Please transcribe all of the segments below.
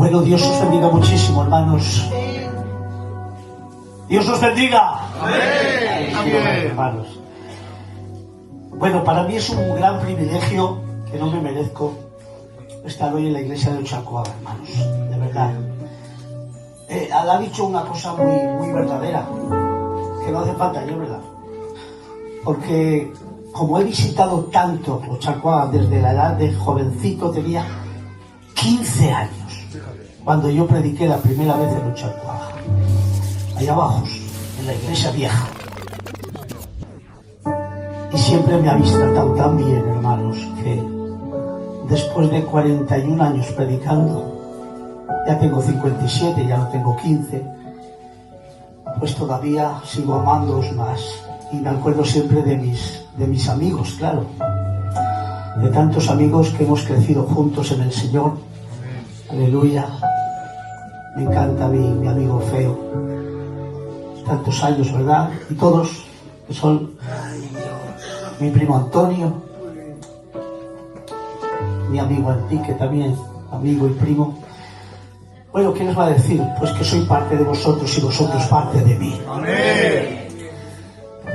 Bueno, Dios os bendiga muchísimo, hermanos. Dios os bendiga. Amén. Amén, hermanos. Bueno, para mí es un gran privilegio que no me merezco estar hoy en la iglesia de Uchacoaga, hermanos, de verdad. Ha dicho una cosa muy verdadera, que no hace falta yo, ¿verdad? Porque como he visitado tanto Uchacoaga desde la edad de jovencito, tenía 15 años cuando yo prediqué la primera vez en Uchacoaga, allá abajo, en la iglesia vieja. Y siempre me habéis tratado tan bien, hermanos, que después de 41 años predicando, ya tengo 57, ya no tengo 15, pues todavía sigo amándoos más. Y me acuerdo siempre de mis amigos, claro, de tantos amigos que hemos crecido juntos en el Señor. Aleluya. Me encanta mi amigo Feo, tantos años, ¿verdad? Y todos que son mi primo Antonio, mi amigo Enrique también, amigo y primo. Bueno, ¿qué les va a decir? Pues que soy parte de vosotros y vosotros parte de mí. Amén.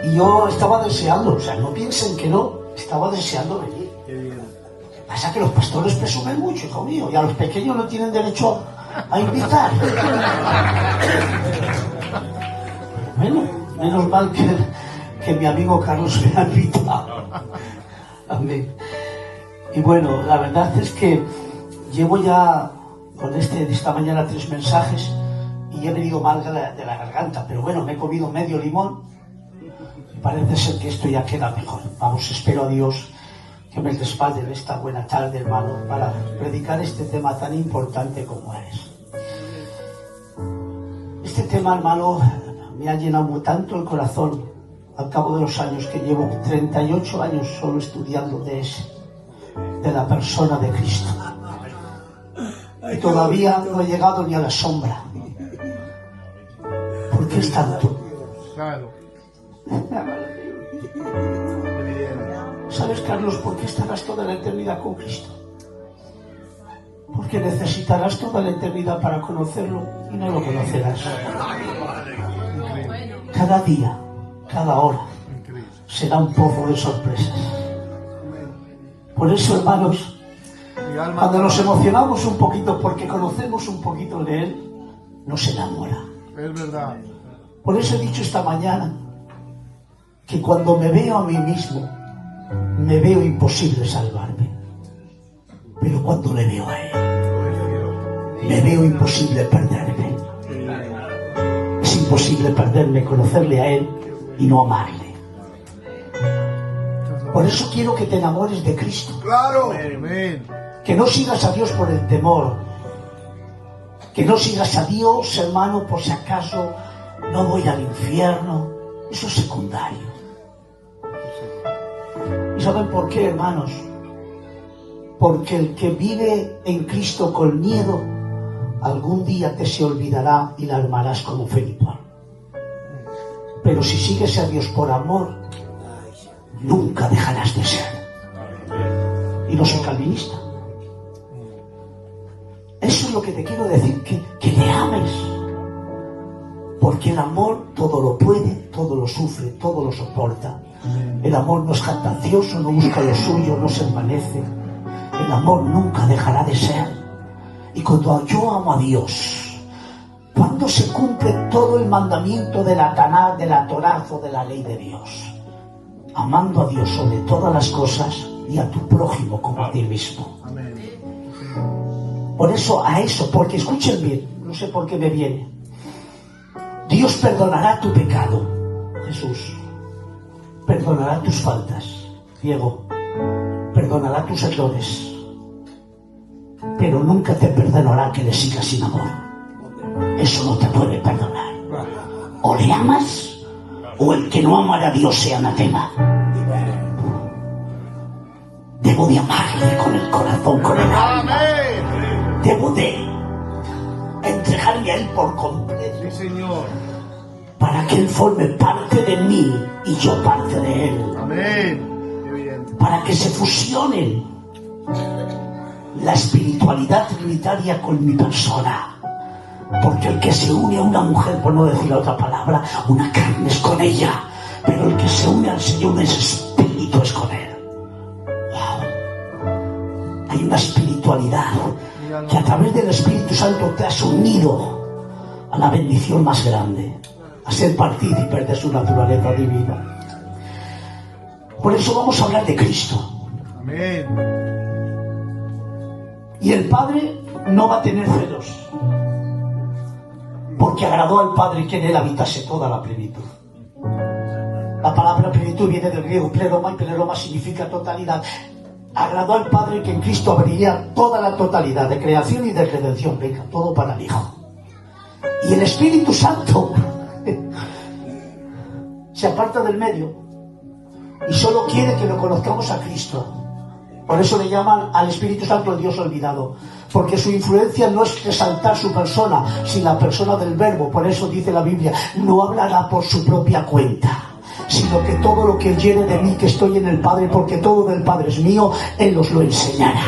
Y yo estaba deseando, o sea, no piensen que no, estaba deseando venir. Lo que pasa es que los pastores presumen mucho, hijo mío, y a los pequeños no tienen derecho a invitar. Bueno, menos mal que mi amigo Carlos me ha invitado. Amén. Y bueno, la verdad es que llevo ya con esta mañana 3 mensajes y he venido mal de la garganta, pero bueno, me he comido medio limón y parece ser que esto ya queda mejor. Vamos, espero a Dios que me respalde en esta buena tarde, hermano, para predicar este tema tan importante como es. Este tema, hermano, me ha llenado tanto el corazón al cabo de los años, que llevo 38 años solo estudiando de la persona de Cristo. Y todavía no he llegado ni a la sombra. ¿Por qué es tanto? ¿Sabes, Carlos, por qué estarás toda la eternidad con Cristo? Porque necesitarás toda la eternidad para conocerlo y no lo conocerás. Cada día, cada hora, será un pozo de sorpresas. Por eso, hermanos, cuando nos emocionamos un poquito porque conocemos un poquito de Él, nos enamora. Es verdad. Por eso he dicho esta mañana que cuando me veo a mí mismo, me veo imposible salvarme. Pero cuando le veo a Él, me veo imposible perderme. Es imposible perderme, conocerle a Él y no amarle. Por eso quiero que te enamores de Cristo. Claro. Amén. Que no sigas a Dios por el temor. Que no sigas a Dios, hermano, por si acaso no voy al infierno. Eso es secundario. ¿Y saben por qué, hermanos? Porque el que vive en Cristo con miedo, algún día te se olvidará y la armarás como Felipe. Pero si sigues a Dios por amor, nunca dejarás de ser. Y no soy calvinista. Eso es lo que te quiero decir, que le ames. Porque el amor todo lo puede, todo lo sufre, todo lo soporta. El amor no es jactancioso, no busca lo suyo, no se envanece. El amor nunca dejará de ser. Y cuando yo amo a Dios, cuando se cumple todo el mandamiento de la Taná, de la Torá o de la ley de Dios, amando a Dios sobre todas las cosas y a tu prójimo como a ti mismo. Por eso, porque escuchen bien, no sé por qué me viene. Dios perdonará tu pecado, Jesús. Perdonará tus faltas, Diego. Perdonará tus errores. Pero nunca te perdonará que le sigas sin amor. Eso no te puede perdonar. O le amas, o el que no amara a Dios sea anatema. Debo de amarle con el corazón, con el alma. Debo de entregarme a Él por completo. Sí, Señor. Para que Él forme parte de mí y yo parte de Él. Amén. Qué bien. Para que se fusionen. la espiritualidad trinitaria con mi persona. Porque el que se une a una mujer, por no decir otra palabra, una carne es con ella. Pero el que se une al Señor, ese espíritu es con Él. ¡Wow! Hay una espiritualidad que a través del Espíritu Santo te has unido a la bendición más grande, a ser partícipes de su naturaleza divina. Por eso vamos a hablar de Cristo. Amén. Y el Padre no va a tener celos, porque agradó al Padre que en Él habitase toda la plenitud. La palabra plenitud viene del griego pleroma, y pleroma significa totalidad. Agradó al Padre que en Cristo abriría toda la totalidad de creación y de redención. Venga, todo para el Hijo. Y el Espíritu Santo se aparta del medio y solo quiere que lo conozcamos a Cristo. Por eso le llaman al Espíritu Santo el Dios olvidado, porque su influencia no es resaltar su persona, sino la persona del Verbo. Por eso dice la Biblia, no hablará por su propia cuenta, sino que todo lo que oyere de mí que estoy en el Padre, porque todo del Padre es mío, Él os lo enseñará.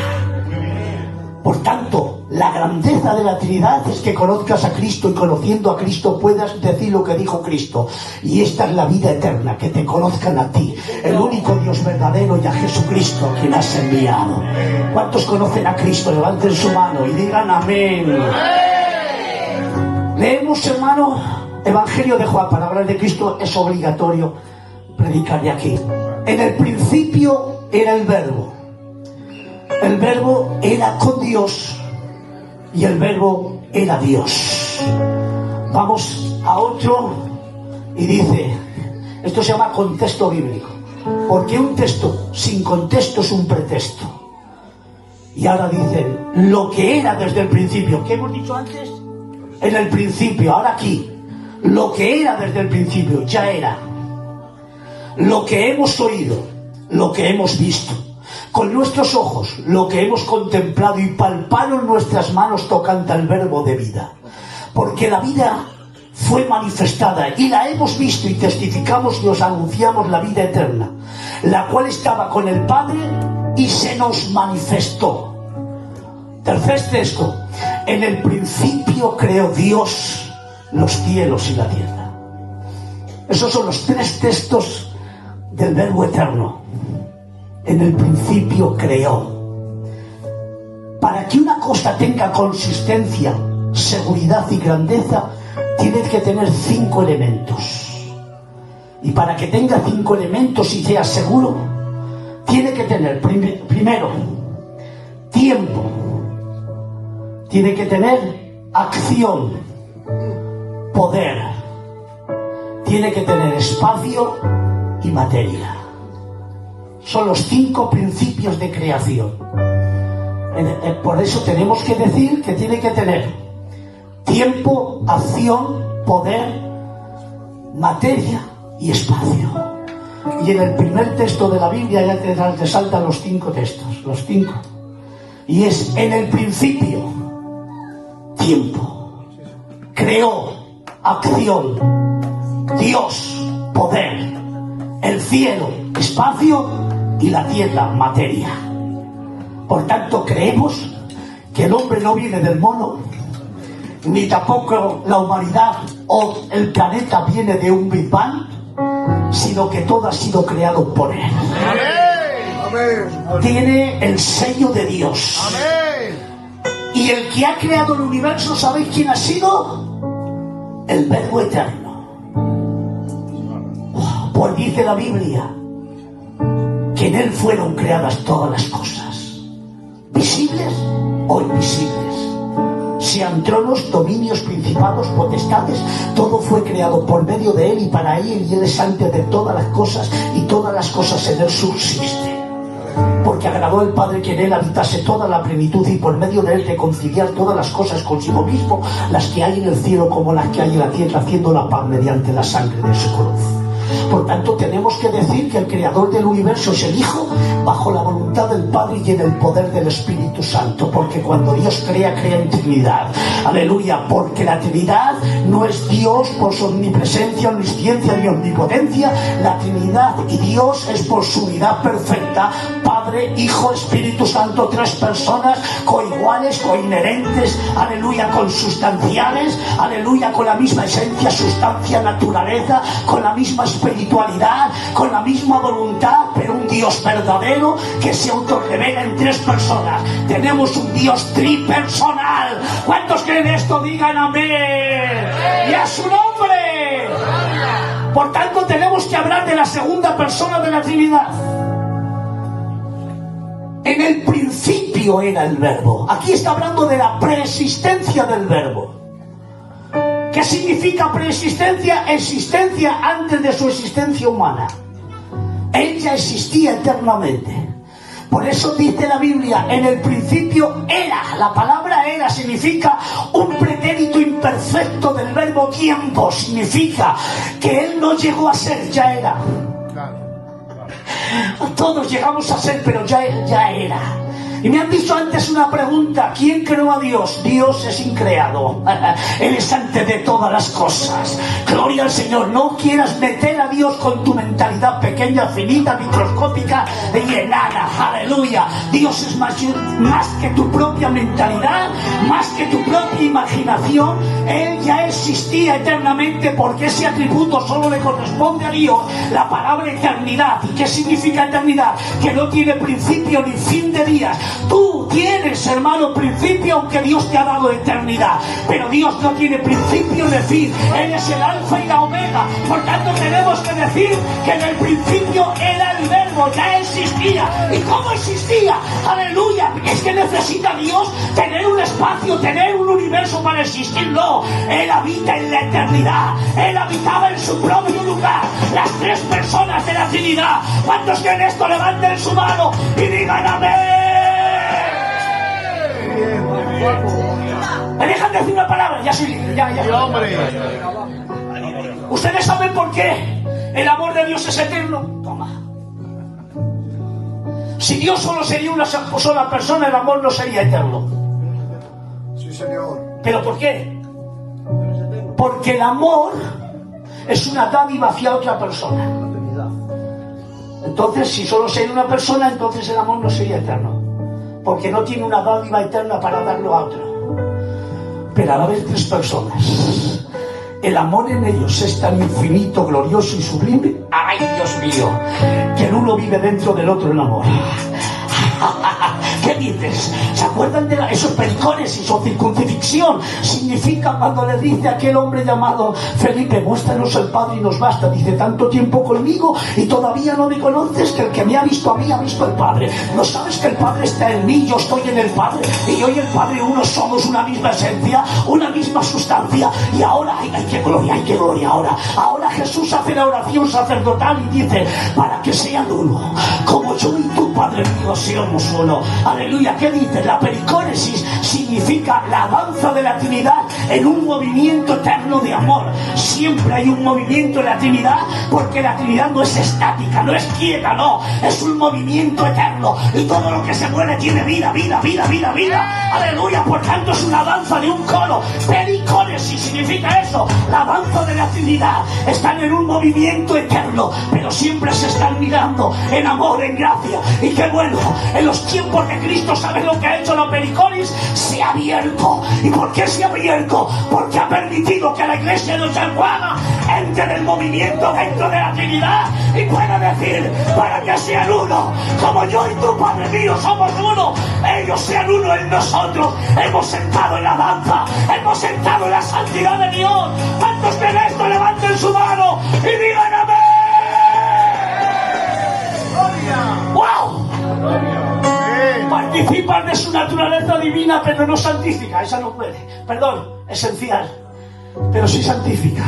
Por tanto, la grandeza de la Trinidad es que conozcas a Cristo, y conociendo a Cristo puedas decir lo que dijo Cristo. Y esta es la vida eterna, que te conozcan a ti, el único Dios verdadero, y a Jesucristo, a quien has enviado. ¿Cuántos conocen a Cristo? Levanten su mano y digan amén. Leemos, hermano, Evangelio de Juan. Para hablar de Cristo es obligatorio predicar de aquí. En el principio era el Verbo. El Verbo era con Dios y el Verbo era Dios. Vamos a otro y dice, esto se llama contexto bíblico, porque un texto sin contexto es un pretexto. Y ahora dicen, lo que era desde el principio. ¿Qué hemos dicho antes? En el principio, ahora aquí, lo que era desde el principio, ya era. Lo que hemos oído, lo que hemos visto con nuestros ojos, lo que hemos contemplado y palpado en nuestras manos tocante al Verbo de vida. Porque la vida fue manifestada y la hemos visto y testificamos y os anunciamos la vida eterna, la cual estaba con el Padre y se nos manifestó. Tercer texto, en el principio creó Dios los cielos y la tierra. Esos son los tres textos del Verbo eterno. En el principio creó. Para que una cosa tenga consistencia, seguridad y grandeza, tiene que tener 5 elementos. Y para que tenga 5 elementos y sea seguro, tiene que tener primero tiempo, tiene que tener acción, poder, tiene que tener espacio y materia. Son los 5 principios de creación. Por eso tenemos que decir que tiene que tener tiempo, acción, poder, materia y espacio. Y en el primer texto de la Biblia ya te saltan los 5 textos, los 5. Y es en el principio, tiempo, creó, acción, Dios, poder, el cielo, espacio, y la tierra, materia. Por tanto, creemos que el hombre no viene del mono, ni tampoco la humanidad o el planeta viene de un Big Bang, sino que todo ha sido creado por Él. Amén. Tiene el sello de Dios. Amén. Y el que ha creado el universo, ¿sabéis quién ha sido? El Verbo eterno. Pues dice la Biblia que en Él fueron creadas todas las cosas, visibles o invisibles, sean tronos, dominios, principados, potestades, todo fue creado por medio de Él y para Él, y Él es antes de todas las cosas, y todas las cosas en Él subsisten. Porque agradó el Padre que en Él habitase toda la plenitud, y por medio de Él reconciliar todas las cosas consigo mismo, las que hay en el cielo como las que hay en la tierra, haciendo la paz mediante la sangre de su cruz. Por tanto, tenemos que decir que el creador del universo es el Hijo, bajo la voluntad del Padre y en el poder del Espíritu Santo, porque cuando Dios crea, crea en Trinidad. Aleluya, porque la Trinidad no es Dios por su omnipresencia, omnisciencia ni omnipotencia. La Trinidad y Dios es por su unidad perfecta, Padre, Hijo, Espíritu Santo, tres personas coiguales, coinherentes, aleluya, consustanciales, aleluya, con la misma esencia, sustancia, naturaleza, con la misma espiritualidad, con la misma voluntad, pero un Dios verdadero que se autorrevela en tres personas. Tenemos un Dios tripersonal. ¿Cuántos creen esto? Digan amén. ¡Y a su nombre! Por tanto, tenemos que hablar de la segunda persona de la Trinidad. En el principio era el Verbo. Aquí está hablando de la preexistencia del Verbo. ¿Qué significa preexistencia? Existencia antes de su existencia humana. Él ya existía eternamente. Por eso dice la Biblia, en el principio era. La palabra era significa un pretérito imperfecto del verbo tiempo. Significa que Él no llegó a ser, ya era. Todos llegamos a ser, pero ya era. Y me han dicho antes una pregunta: ¿quién creó a Dios? Dios es increado. Él es antes de todas las cosas. Gloria al Señor. No quieras meter a Dios con tu mentalidad pequeña, finita, microscópica y enana. Aleluya. Dios es más que tu propia mentalidad, más que tu propia imaginación. Él ya existía eternamente, porque ese atributo solo le corresponde a Dios. La palabra eternidad. ¿Y qué significa eternidad? Que no tiene principio ni fin de días. Tú tienes, hermano, principio, aunque Dios te ha dado eternidad, pero Dios no tiene principio ni fin. Él es el alfa y la omega. Por tanto, tenemos que decir que en el principio era el Verbo, ya existía. ¿Y cómo existía? Aleluya. Es que necesita Dios tener un espacio, tener un universo para existir. No, Él habita en la eternidad. Él habitaba en su propio lugar. Las tres personas de la Trinidad. ¿Cuántos creen esto? Levanten su mano y digan amén. ¿Me dejan decir una palabra? Ya soy libre, ya. Hombre. ¿Ustedes saben por qué el amor de Dios es eterno? Toma. Si Dios solo sería una sola persona, el amor no sería eterno. Sí, Señor. ¿Pero por qué? Porque el amor es una dádiva hacia otra persona. Entonces, si solo sería una persona, entonces el amor no sería eterno, porque no tiene una dádiva eterna para darlo a otro. Pero a la vez tres personas, el amor en ellos es tan infinito, glorioso y sublime, ¡ay, Dios mío!, que el uno vive dentro del otro en amor. ¿Qué dices? ¿Se acuerdan de esos pericones y su circuncisión? Significa cuando le dice a aquel hombre llamado Felipe: muéstranos el Padre y nos basta. Dice: tanto tiempo conmigo y todavía no me conoces, que el que me ha visto a mí ha visto al Padre. ¿No sabes que el Padre está en mí, yo estoy en el Padre, y yo y el Padre uno somos, una misma esencia, una misma sustancia? Y ahora, ¡ay, qué gloria! Ahora Jesús hace la oración sacerdotal y dice: para que sean uno, como yo y tú, Padre mío, seamos uno. Aleluya. ¿Qué dice? La pericónesis significa la danza de la Trinidad en un movimiento eterno de amor. Siempre hay un movimiento en la Trinidad, porque la Trinidad no es estática, no es quieta, no, es un movimiento eterno, y todo lo que se mueve tiene vida. Aleluya. Por tanto, es una danza de un coro. Pericónesis significa eso, la danza de la Trinidad. Están en un movimiento eterno, pero siempre se están mirando en amor, en gracia. Y qué bueno, en los tiempos de Cristo, ¿sabes lo que ha hecho la pericónis? Se ha abierto. ¿Y por qué se ha abierto? Porque ha permitido que la iglesia de Ochaguana entre en el movimiento dentro de la Trinidad y pueda decir: para que sean uno, como yo y tú, Padre mío, somos uno, ellos sean uno en nosotros. Hemos sentado en la danza, hemos sentado en la santidad de Dios. ¿Cuántos de esto? Levanten su mano y digan amén. ¡Wow! Participan de su naturaleza divina, pero no santifica. Esa no puede. Perdón, esencial, pero sí santifica.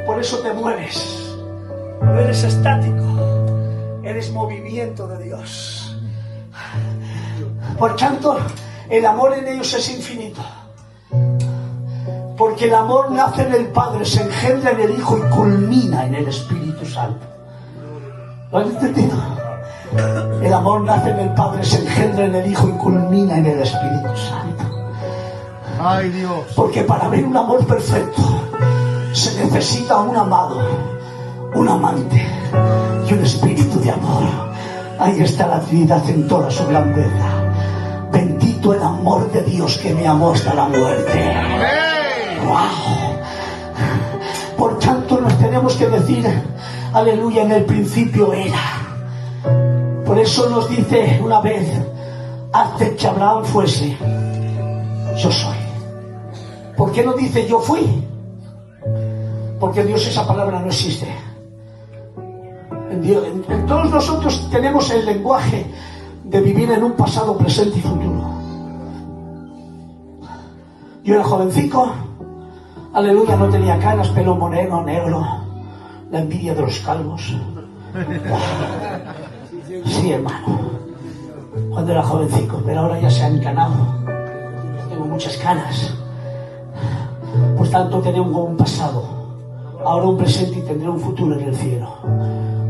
Por eso te mueves. No eres estático, eres movimiento de Dios. Por tanto, el amor en ellos es infinito, porque el amor nace en el Padre, se engendra en el Hijo y culmina en el Espíritu Santo. ¿Lo han entendido? El amor nace en el Padre, se engendra en el Hijo y culmina en el Espíritu Santo. ¡Ay, Dios! Porque para haber un amor perfecto se necesita un amado, un amante y un espíritu de amor. Ahí está la Trinidad en toda su grandeza. Bendito el amor de Dios que me amó hasta la muerte. ¡Wow! Por tanto nos tenemos que decir, aleluya, en el principio era. Por eso nos dice una vez, antes que Abraham fuese, yo soy. ¿Por qué no dice yo fui? Porque en Dios esa palabra no existe. En todos nosotros tenemos el lenguaje de vivir en un pasado, presente y futuro. Yo era jovencico, aleluya, no tenía canas, pelo moreno, negro, la envidia de los calvos. Sí, hermano, cuando era jovencico, pero ahora ya se ha encanado. Tengo muchas canas. Por tanto, tengo un pasado, ahora un presente y tendré un futuro en el cielo.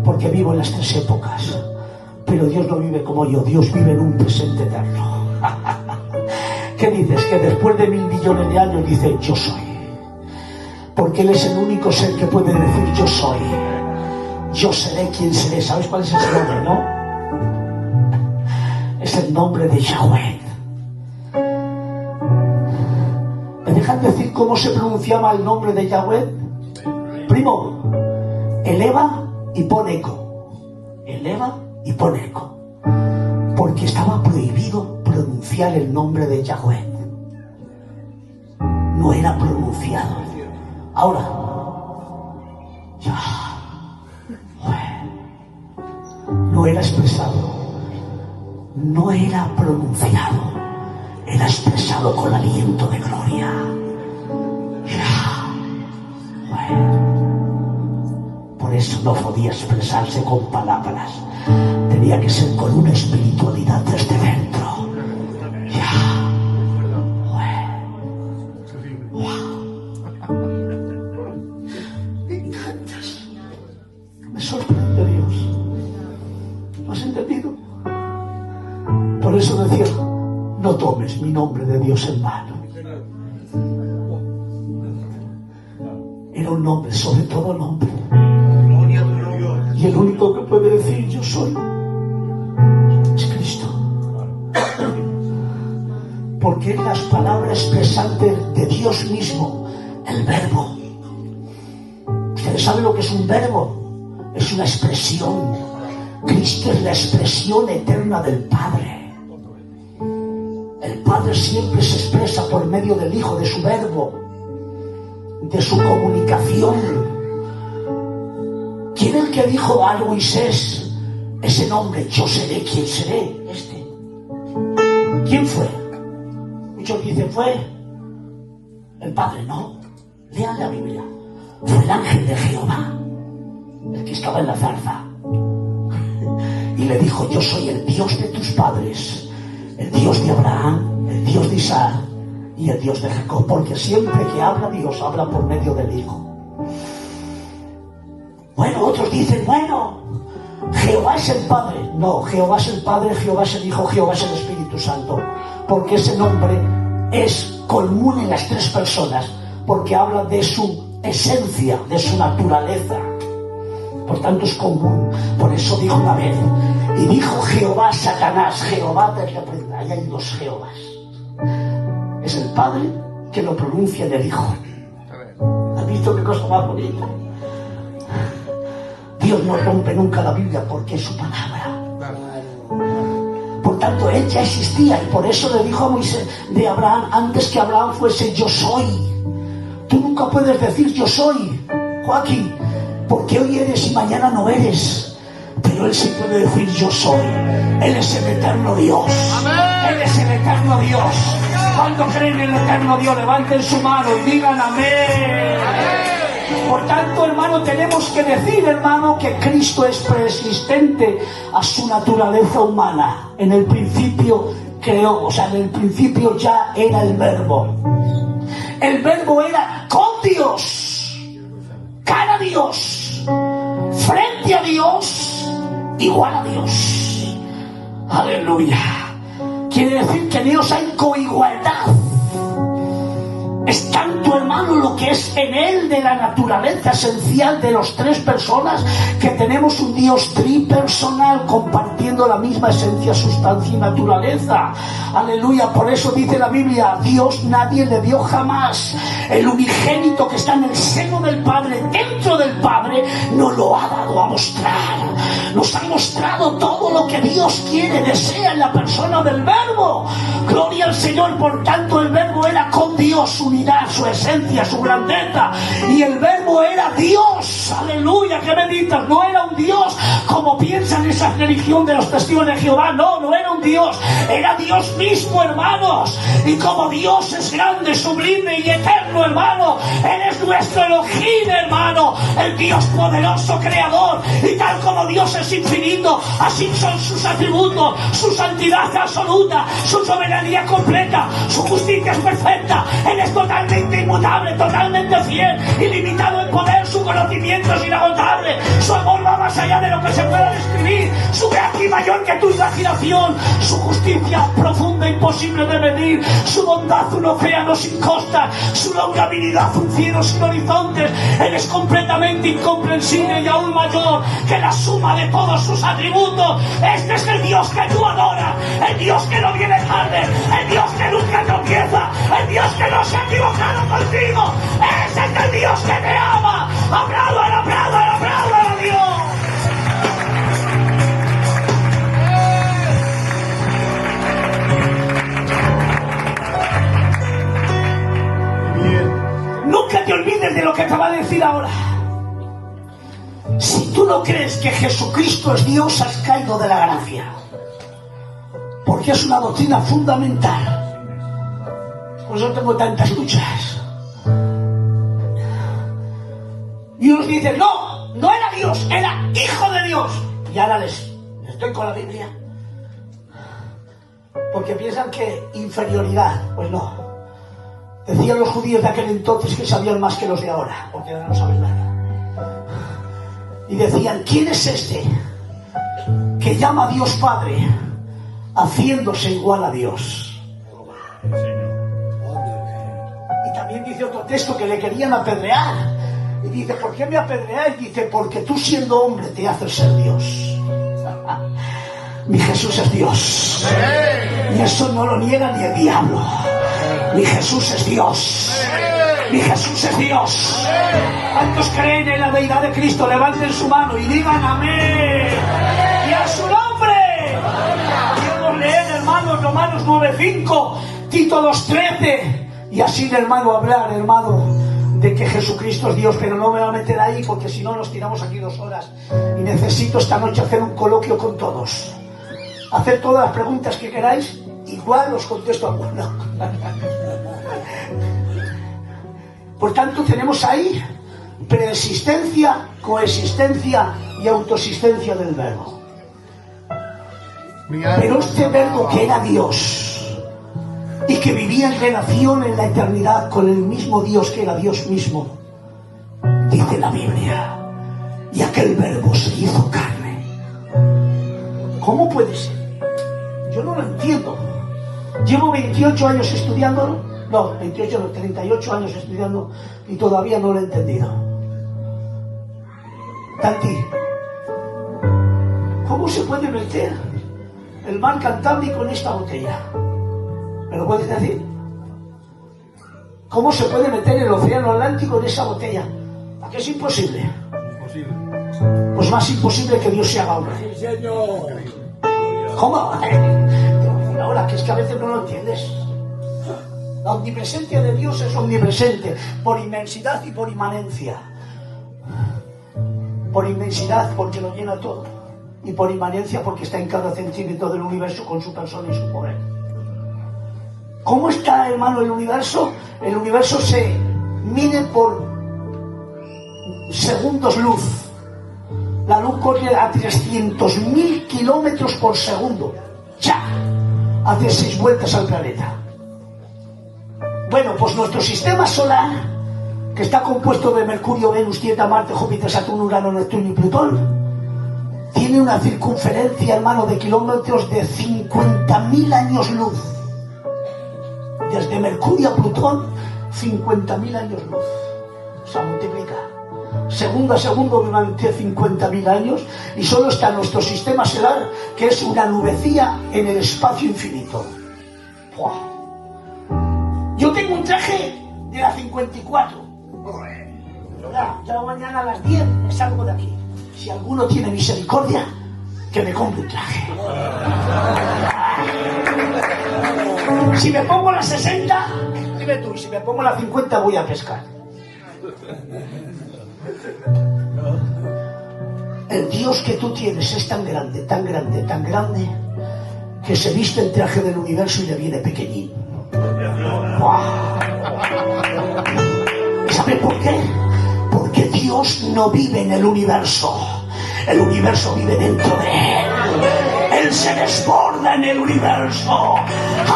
Porque vivo en las tres épocas. Pero Dios no vive como yo, Dios vive en un presente eterno. ¿Qué dices? Que después de 1.000 millones de años dice yo soy. Porque Él es el único ser que puede decir yo soy. Yo seré quien seré. ¿Sabes cuál es ese nombre, no? Es el nombre de Yahweh. ¿Me dejan decir cómo se pronunciaba el nombre de Yahweh? Primo, eleva y pon eco. Eleva y pon eco. Porque estaba prohibido pronunciar el nombre de Yahweh. No era pronunciado. Ahora, Yahweh no era expresado, no era pronunciado, era expresado con aliento de gloria. Yahweh. Por eso no podía expresarse con palabras, tenía que ser con una espiritualidad desde dentro. Me encantas. Me sorprende Dios. ¿Lo has entendido? Por eso decía, no tomes mi nombre de Dios en vano. Era un nombre, sobre todo nombre. Y el único que puede decir yo soy es Cristo. Porque es las palabras expresantes de Dios mismo, el verbo. ¿Ustedes saben lo que es un verbo? Es una expresión. Cristo es la expresión eterna del Padre. El Padre siempre se expresa por medio del Hijo, de su verbo, de su comunicación. ¿Quién es el que dijo a Moisés ese nombre? Yo seré quien seré. ¿Quién fue? Muchos dicen fue el Padre. No, lean la Biblia. Fue el ángel de Jehová, el que estaba en la zarza, y le dijo: yo soy el Dios de tus padres, el Dios de Abraham, el Dios de Isaac y el Dios de Jacob. Porque siempre que habla Dios, habla por medio del Hijo. Bueno, otros dicen, bueno, Jehová es el Padre. No, Jehová es el Padre, Jehová es el Hijo, Jehová es el Espíritu Santo. Porque ese nombre es común en las tres personas, porque habla de su esencia, de su naturaleza. Por tanto es común. Por eso dijo una vez, y dijo Jehová a Satanás: Jehová te reprenda. Ahí hay dos Jehovás. Es el Padre que lo pronuncia en el Hijo. ¿Has visto qué cosa más bonita? Dios no rompe nunca la Biblia porque es su palabra. Por tanto, Él ya existía, y por eso le dijo a Moisés de Abraham, antes que Abraham fuese yo soy. Tú nunca puedes decir yo soy, Joaquín, porque hoy eres y mañana no eres. Pero Él sí puede decir yo soy. Él es el eterno Dios. Él es el eterno Dios. Cuando creen en el eterno Dios, levanten su mano y digan amén. Por tanto, hermano, tenemos que decir, hermano, que Cristo es preexistente a su naturaleza humana. En el principio creó, o sea, en el principio ya era el verbo. El verbo era con Dios, cara a Dios, igual a Dios. Aleluya. Quiere decir que en Dios hay coigualdad. Es tanto, hermano, lo que es en Él de la naturaleza esencial de los tres personas, que tenemos un Dios tripersonal compartiendo la misma esencia, sustancia y naturaleza. Aleluya. Por eso dice la Biblia, a Dios nadie le dio jamás. El unigénito que está en el seno del Padre, dentro del Padre, nos lo ha dado a mostrar. Nos ha mostrado todo lo que Dios quiere, desea en la persona del Verbo. Gloria al Señor. Por tanto, el Verbo era con Dios, su unidad, su esencia, su grandeza, y el Verbo era Dios. Aleluya, que benditas. No era un Dios como piensan esa religión de los testigos de Jehová. No era un Dios, era Dios mismo, hermanos. Y como Dios es grande, sublime y eterno, hermano, Él es nuestro Elohim, hermano, el Dios poderoso, creador. Y tal como Dios es infinito, así son sus atributos, su santidad absoluta, su soberanía completa, su justicia es perfecta. Él es totalmente inmutable, totalmente fiel, ilimitado en poder, su conocimiento es inagotable, su amor va más allá de lo que se pueda describir, su gracia mayor que tu imaginación, su justicia profunda, imposible de medir, su bondad un océano sin costa, su longanimidad un cielo sin horizontes. Él es completamente incomprensible y aún mayor que la suma de todos sus atributos. Este es el Dios que tú adoras, el Dios que no viene tarde, el Dios que nunca tropieza, el Dios que no se ha equivocado contigo. Ese es el Dios que te ama. Aplaudo a Dios. Nunca te olvides de lo que te va a decir ahora. Si tú no crees que Jesucristo es Dios, has caído de la gracia, porque es una doctrina fundamental. Por eso tengo tantas luchas. Y unos dicen, no era Dios, era hijo de Dios. Y ahora les estoy con la Biblia, porque piensan que inferioridad. Pues no. Decían los judíos de aquel entonces que sabían más que los de ahora, porque ahora no saben nada. Y decían, ¿quién es este que llama a Dios Padre haciéndose igual a Dios? Y también dice otro texto que le querían apedrear. Y dice, ¿por qué me apedreáis? Dice, porque tú siendo hombre te haces ser Dios. Mi Jesús es Dios. Y eso no lo niega ni el diablo. Mi Jesús es Dios. Mi Jesús es Dios. ¿Cuántos creen en la deidad de Cristo? Levanten su mano y digan amén. Y a su nombre. Podemos leer, hermanos, Romanos 9:5, Tito 2:13. Y así, hermano, hablar, hermano, de que Jesucristo es Dios. Pero no me voy a meter ahí, porque si no nos tiramos aquí 2 horas. Y necesito esta noche hacer un coloquio con todos. Hacer todas las preguntas que queráis. Igual os contesto alguna. Por tanto, tenemos ahí preexistencia, coexistencia y autoexistencia del Verbo. Pero este Verbo, que era Dios y que vivía en relación en la eternidad con el mismo Dios que era Dios mismo, dice la Biblia, y aquel Verbo se hizo carne. ¿Cómo puede ser? Yo no lo entiendo. Llevo 28 años estudiándolo. No, 28, no, 38 años estudiando y todavía no lo he entendido. Tanti, ¿cómo se puede meter el mar Cantábrico en esta botella? ¿Me lo puedes decir? ¿Cómo se puede meter el océano Atlántico en esa botella? ¿A qué es imposible? Imposible. Pues más imposible que Dios se haga hombre. Sí, señor. ¿Cómo? Ahora, que es que a veces no lo entiendes. La omnipresencia de Dios es omnipresente por inmensidad y por inmanencia. Por inmensidad porque lo llena todo, y por inmanencia porque está en cada centímetro del universo con su persona y su poder. ¿Cómo está, hermano, el universo? El universo se mide por segundos luz. La luz corre a 300.000 kilómetros por segundo. ¡Ya! Hace 6 vueltas al planeta. Bueno, pues nuestro sistema solar, que está compuesto de Mercurio, Venus, Tierra, Marte, Júpiter, Saturno, Urano, Neptuno y Plutón, tiene una circunferencia, hermano, de kilómetros de 50.000 años luz. Desde Mercurio a Plutón, 50.000 años luz. O sea, multiplica. Segundo a segundo durante 50.000 años, y solo está nuestro sistema solar, que es una nubecilla en el espacio infinito. ¡Buah! Yo tengo un traje de la 54. Ya mañana a las 10 me salgo de aquí. Si alguno tiene misericordia, que me compre un traje. Si me pongo la 60, dime tú, y si me pongo la 50 voy a pescar. El Dios que tú tienes es tan grande, tan grande, tan grande, que se viste el traje del universo y le viene pequeñín. ¡Wow! ¿Sabe por qué? Porque Dios no vive en el universo vive dentro de Él. Él se desborda en el universo.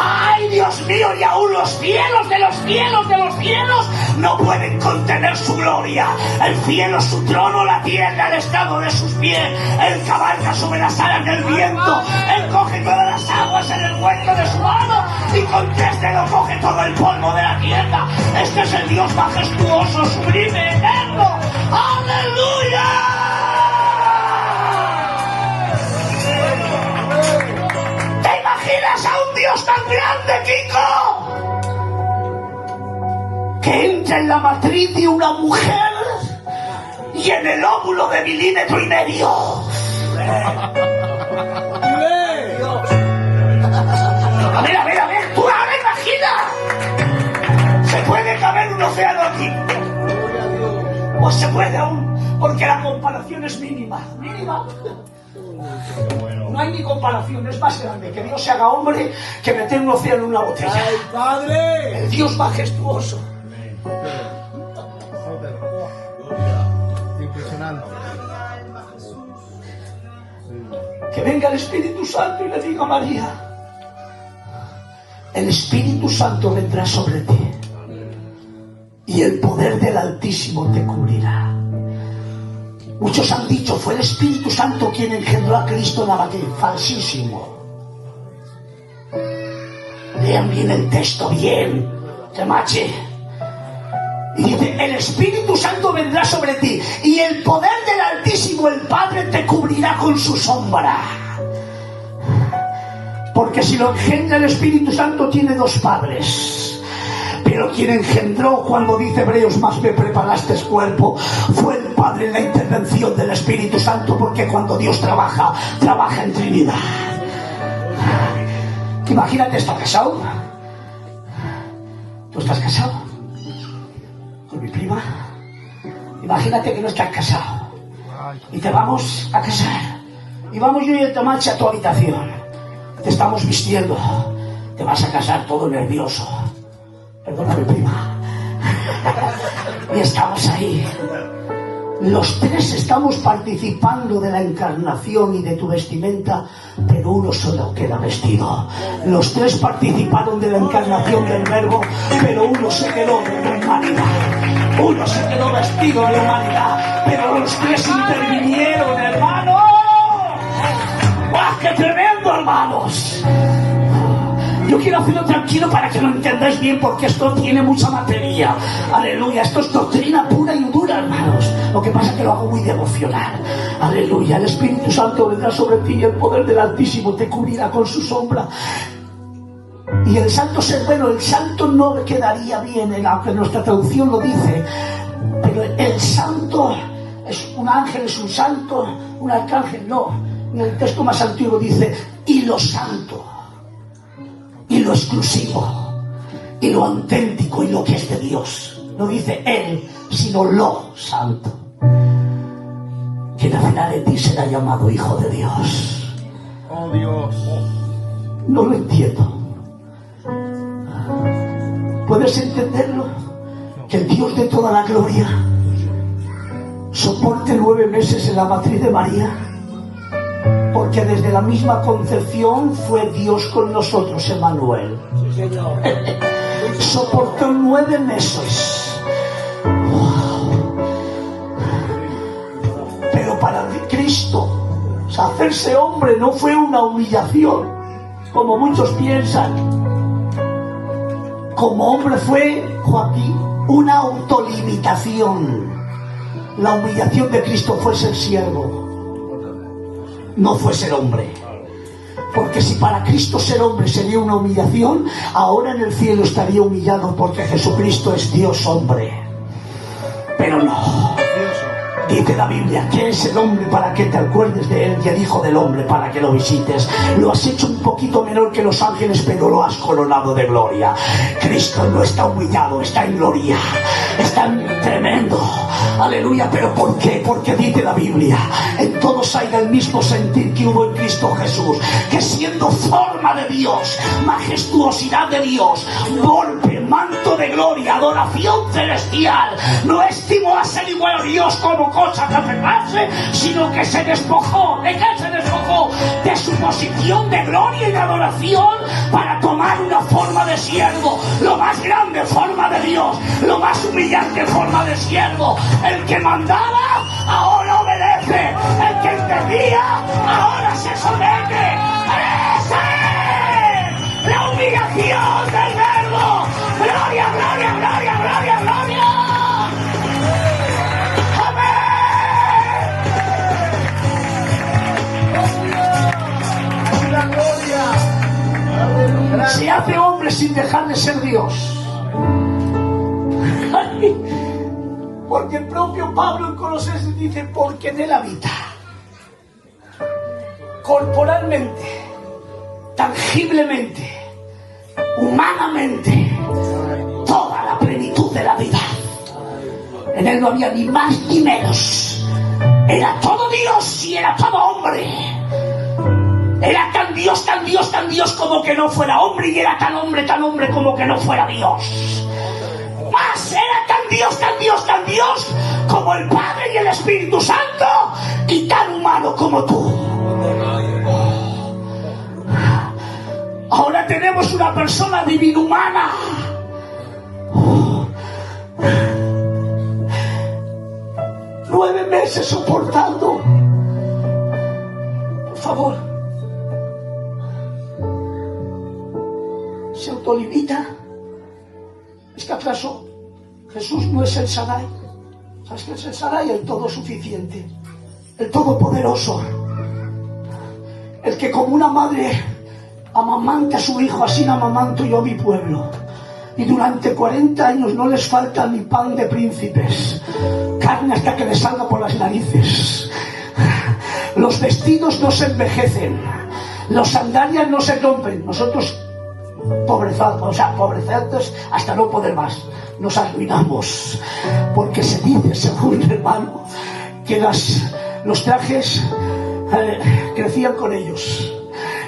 ¡Ay, Dios mío! Y aún los cielos de los cielos de los cielos no pueden contener su gloria. El cielo es su trono, la tierra el estado de sus pies. Él cabalga sobre las alas del viento. Él coge todas las aguas en el hueco de su mano y con 3 dedos coge todo el polvo de la tierra. Este es el Dios majestuoso, sublime, eterno. ¡Aleluya! ¿Te imaginas a un Dios tan grande, Kiko? Que entra en la matriz de una mujer y en el óvulo de 1,5 milímetros. A ver, tú ahora imagina. ¿Se puede caber un océano aquí? ¿O se puede aún? Porque la comparación es mínima. No hay ni comparación, es más grande que Dios se haga hombre que meter un océano en una botella. ¡Ay, Padre! El Dios majestuoso. Impresionante. Que venga el Espíritu Santo y le diga a María: el Espíritu Santo vendrá sobre ti y el poder del Altísimo te cubrirá. Muchos han dicho, fue el Espíritu Santo quien engendró a Cristo en la matriz. Falsísimo. Lean bien el texto, bien, que mache. Y dice, el Espíritu Santo vendrá sobre ti y el poder del Altísimo, el Padre, te cubrirá con su sombra. Porque si lo engendra el Espíritu Santo, tiene 2 padres. Pero quien engendró, cuando dice Hebreos, más me preparaste cuerpo, fue el Padre en la intervención del Espíritu Santo, porque cuando Dios trabaja en Trinidad. Imagínate, ¿estás casado? ¿Tú estás casado? ¿Con mi prima? Imagínate que no estás casado. Y te vamos a casar. Y vamos yo y el Tomache a tu habitación. Te estamos vistiendo. Te vas a casar todo nervioso. Perdóname, prima. Y estamos ahí. Los 3 estamos participando de la encarnación y de tu vestimenta, pero uno solo queda vestido. Los 3 participaron de la encarnación del Verbo, pero uno se quedó de la humanidad. Uno se quedó vestido de humanidad, pero los 3 intervinieron, hermano. ¡Guau, qué tremendo, hermanos! Yo quiero hacerlo tranquilo para que lo entendáis bien, porque esto tiene mucha materia. Aleluya, esto es doctrina pura y dura, hermanos. Lo que pasa es que lo hago muy devocional. Aleluya, el Espíritu Santo vendrá sobre ti y el poder del Altísimo te cubrirá con su sombra. Y el santo ser, bueno, el santo no quedaría bien, aunque nuestra traducción lo dice, pero el santo es un ángel, es un santo, un arcángel, no. En el texto más antiguo dice, y lo santo, y lo exclusivo, y lo auténtico, y lo que es de Dios. No dice él, sino lo santo. Quien nacerá de ti será llamado Hijo de Dios. Oh Dios. No lo entiendo. ¿Puedes entenderlo? Que el Dios de toda la gloria soporte 9 meses en la matriz de María, porque desde la misma concepción fue Dios con nosotros, Emmanuel. Soportó 9 meses. Pero para Cristo O sea, hacerse hombre no fue una humillación, como muchos piensan. Como hombre fue, Joaquín, una autolimitación. La humillación de Cristo fue ser siervo, no fue ser hombre. Porque si para Cristo ser hombre sería una humillación, ahora en el cielo estaría humillado, porque Jesucristo es Dios hombre. Pero no. Dice la Biblia, ¿qué es el hombre para que te acuerdes de él? Y el Hijo del Hombre para que lo visites. Lo has hecho un poquito menor que los ángeles, pero lo has coronado de gloria. Cristo no está humillado, está en gloria. Está en tremendo. Aleluya. ¿Pero por qué? Porque dice la Biblia, en todos hay el mismo sentir que hubo en Cristo Jesús, que siendo forma de Dios, majestuosidad de Dios, golpe, manto de gloria, adoración celestial, no estimó a ser igual a Dios como cosa que aferrarse, sino que se despojó. ¿De qué se despojó? De su posición de gloria y de adoración, para tomar una forma de siervo. Lo más grande, forma de Dios. Lo más humillante, forma de siervo. El que mandaba, ahora obedece. El que entendía, ahora se somete. ¡Esa es la humillación del verbo! ¡Gloria, gloria, gloria, gloria, gloria! Se hace hombre sin dejar de ser Dios. Porque el propio Pablo en Colosenses dice, porque en él habita corporalmente, tangiblemente, humanamente, toda la plenitud de la vida. En él no había ni más ni menos. Era todo Dios y era todo hombre. Era tan Dios, tan Dios, tan Dios como que no fuera hombre, y era tan hombre como que no fuera Dios. Más era tan Dios, tan Dios, tan Dios como el Padre y el Espíritu Santo, y tan humano como tú. Ahora tenemos una persona divinhumana. 9 meses soportando. Por favor. ¿Se autolimita? ¿Es que acaso Jesús no es el Shaddai? ¿Sabes qué es el Shaddai? El todo suficiente, el todopoderoso, el que como una madre amamanta a su hijo, así amamanto yo a mi pueblo. Y durante 40 años no les falta ni pan de príncipes, carne hasta que les salga por las narices. Los vestidos no se envejecen, los sandalias no se rompen. Nosotros pobrecitos hasta no poder más, nos arruinamos, porque se dice, según hermano, que los trajes crecían con ellos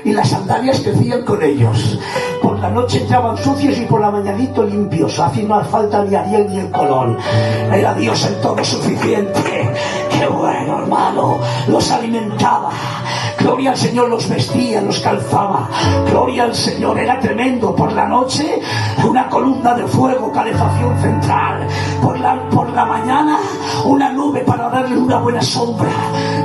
y las sandalias crecían con ellos. Por la noche entraban sucios y por la mañanito limpios. Así no hace falta ni Ariel ni el Colón. Era Dios el todo suficiente. ¡Qué bueno, hermano! Los alimentaba. Gloria al Señor, los vestía, los calzaba. Gloria al Señor, era tremendo. Por la noche, una columna de fuego, calefacción central. Por la mañana, una nube para darle una buena sombra.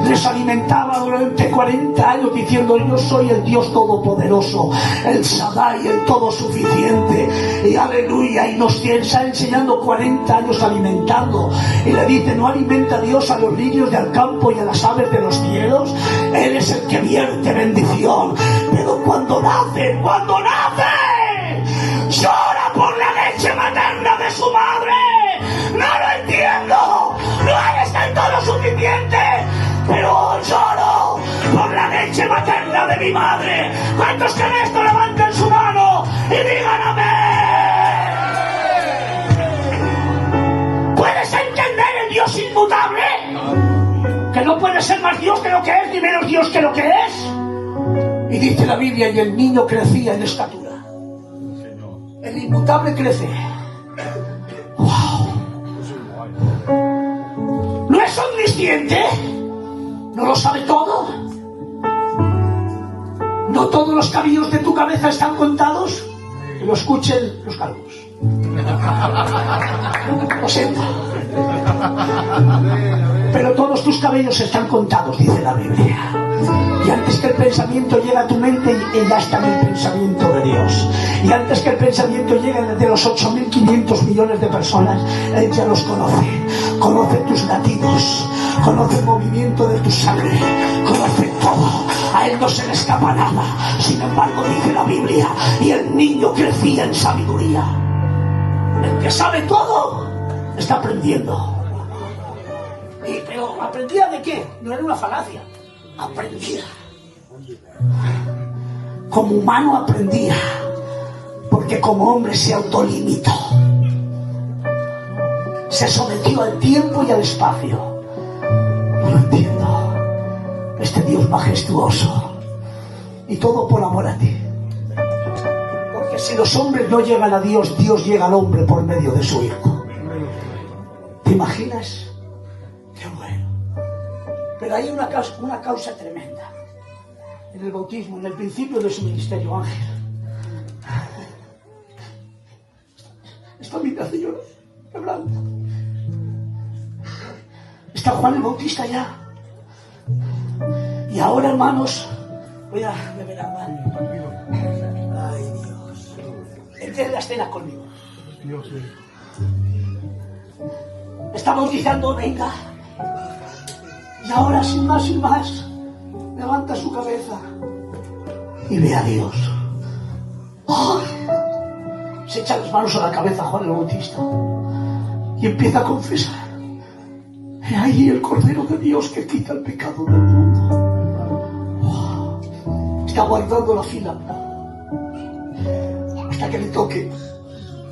Les alimentaba durante 40 años diciendo, yo soy el Dios todopoderoso, el Shaddai, el todo suficiente. Y aleluya, y nos está enseñando 40 años alimentando. Y le dice, ¿no alimenta Dios a los niños del campo y a las aves de los cielos? Él es el que vierte bendición. Pero cuando nace, llora por la leche materna de su madre. No lo entiendo. No está en todo suficiente, pero lloro por la leche materna de mi madre. ¿Cuántos creen esto? Levanten su mano y digan amén. ¿Puedes entender el Dios inmutable? Que no puede ser más Dios que lo que es, ni menos Dios que lo que es. Y dice la Biblia, y el niño crecía en estatura. El inmutable crece. ¡Wow! ¿No es omnisciente? ¿No lo sabe todo? ¿No todos los cabellos de tu cabeza están contados? Que lo escuchen los calvos. Lo siento. Pero todos tus cabellos están contados, dice la Biblia. Y antes que el pensamiento llegue a tu mente, ya está en el pensamiento de Dios. Y antes que el pensamiento llegue de los 8.500 millones de personas, Él ya los conoce. Conoce tus latidos, conoce el movimiento de tu sangre, conoce todo. A Él no se le escapa nada. Sin embargo, dice la Biblia, y el niño crecía en sabiduría. El que sabe todo está aprendiendo. Pero ¿aprendía de qué? No era una falacia. Aprendía. Como humano aprendía, porque como hombre se autolimitó. Se sometió al tiempo y al espacio. No lo entiendo. Este Dios majestuoso. Y todo por amor a ti. Porque si los hombres no llegan a Dios, Dios llega al hombre por medio de su Hijo. ¿Te imaginas? Qué bueno. Pero hay una causa tremenda. En el bautismo, en el principio de su ministerio, Ángel. Está mi señora, hablando. Está Juan el Bautista ya. Y ahora, hermanos, voy a beber agua. Ay, Dios. Entre en la escena conmigo. Dios mío. Está bautizando, venga. Y ahora, sin más, levanta su cabeza y ve a Dios. ¡Ay! Se echa las manos a la cabeza Juan el Bautista y empieza a confesar. He ahí el Cordero de Dios que quita el pecado del mundo. ¡Oh! Está guardando la fila hasta que le toque.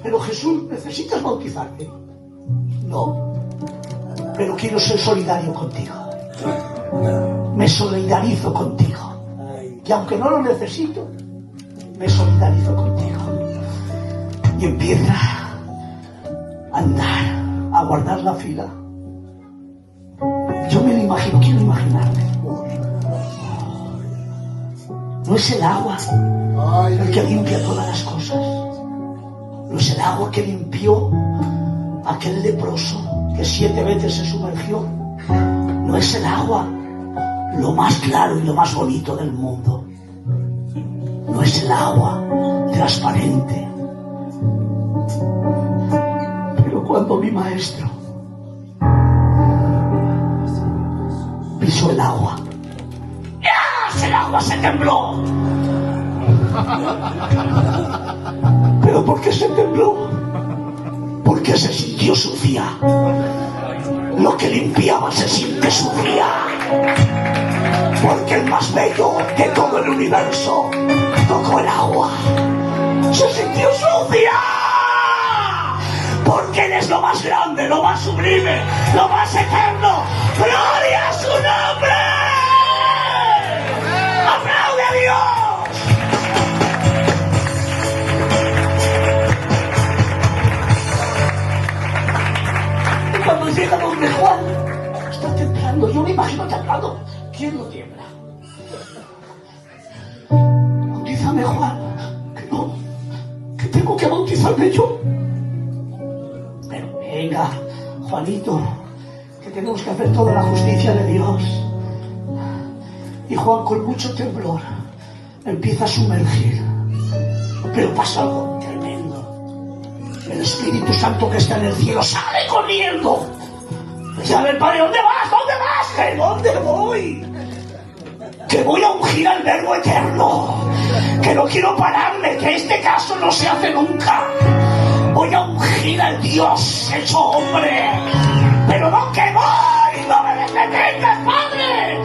Pero Jesús, ¿necesitas bautizarte? No, pero quiero ser solidario contigo. Me solidarizo contigo. Y aunque no lo necesito, me solidarizo contigo. Y empieza a andar, a guardar la fila. Yo me lo imagino, quiero imaginarme. No es el agua el que limpia todas las cosas. No es el agua que limpió a aquel leproso que 7 veces se sumergió. No es el agua lo más claro y lo más bonito del mundo. No es el agua transparente. Pero cuando mi maestro pisó el agua, ¡ya! El agua se tembló. ¿Pero por qué se tembló? Porque se sintió sucia. Lo que limpiaba se siente sucia. Porque el más bello de todo el universo tocó el agua. Se sintió sucia. Porque Él es lo más grande, lo más sublime, lo más eterno. ¡Gloria a su nombre! ¡Aplaude a Dios! Cuando llega donde Juan, está temblando. Yo me imagino temblando. ¿Quién lo tiembla? Bautízame, Juan. Que no, que tengo que bautizarme yo. Pero venga, Juanito, que tenemos que hacer toda la justicia de Dios. Y Juan, con mucho temblor, empieza a sumergir. Pero pasa algo tremendo. El Espíritu Santo que está en el cielo sale corriendo. Le llama el Padre, ¿dónde vas? ¿Dónde vas? ¿Que dónde voy? Que voy a ungir al Verbo Eterno. Que no quiero pararme, que este caso no se hace nunca. Voy a ungir al Dios hecho hombre. Pero no que voy, no me detengas, Padre.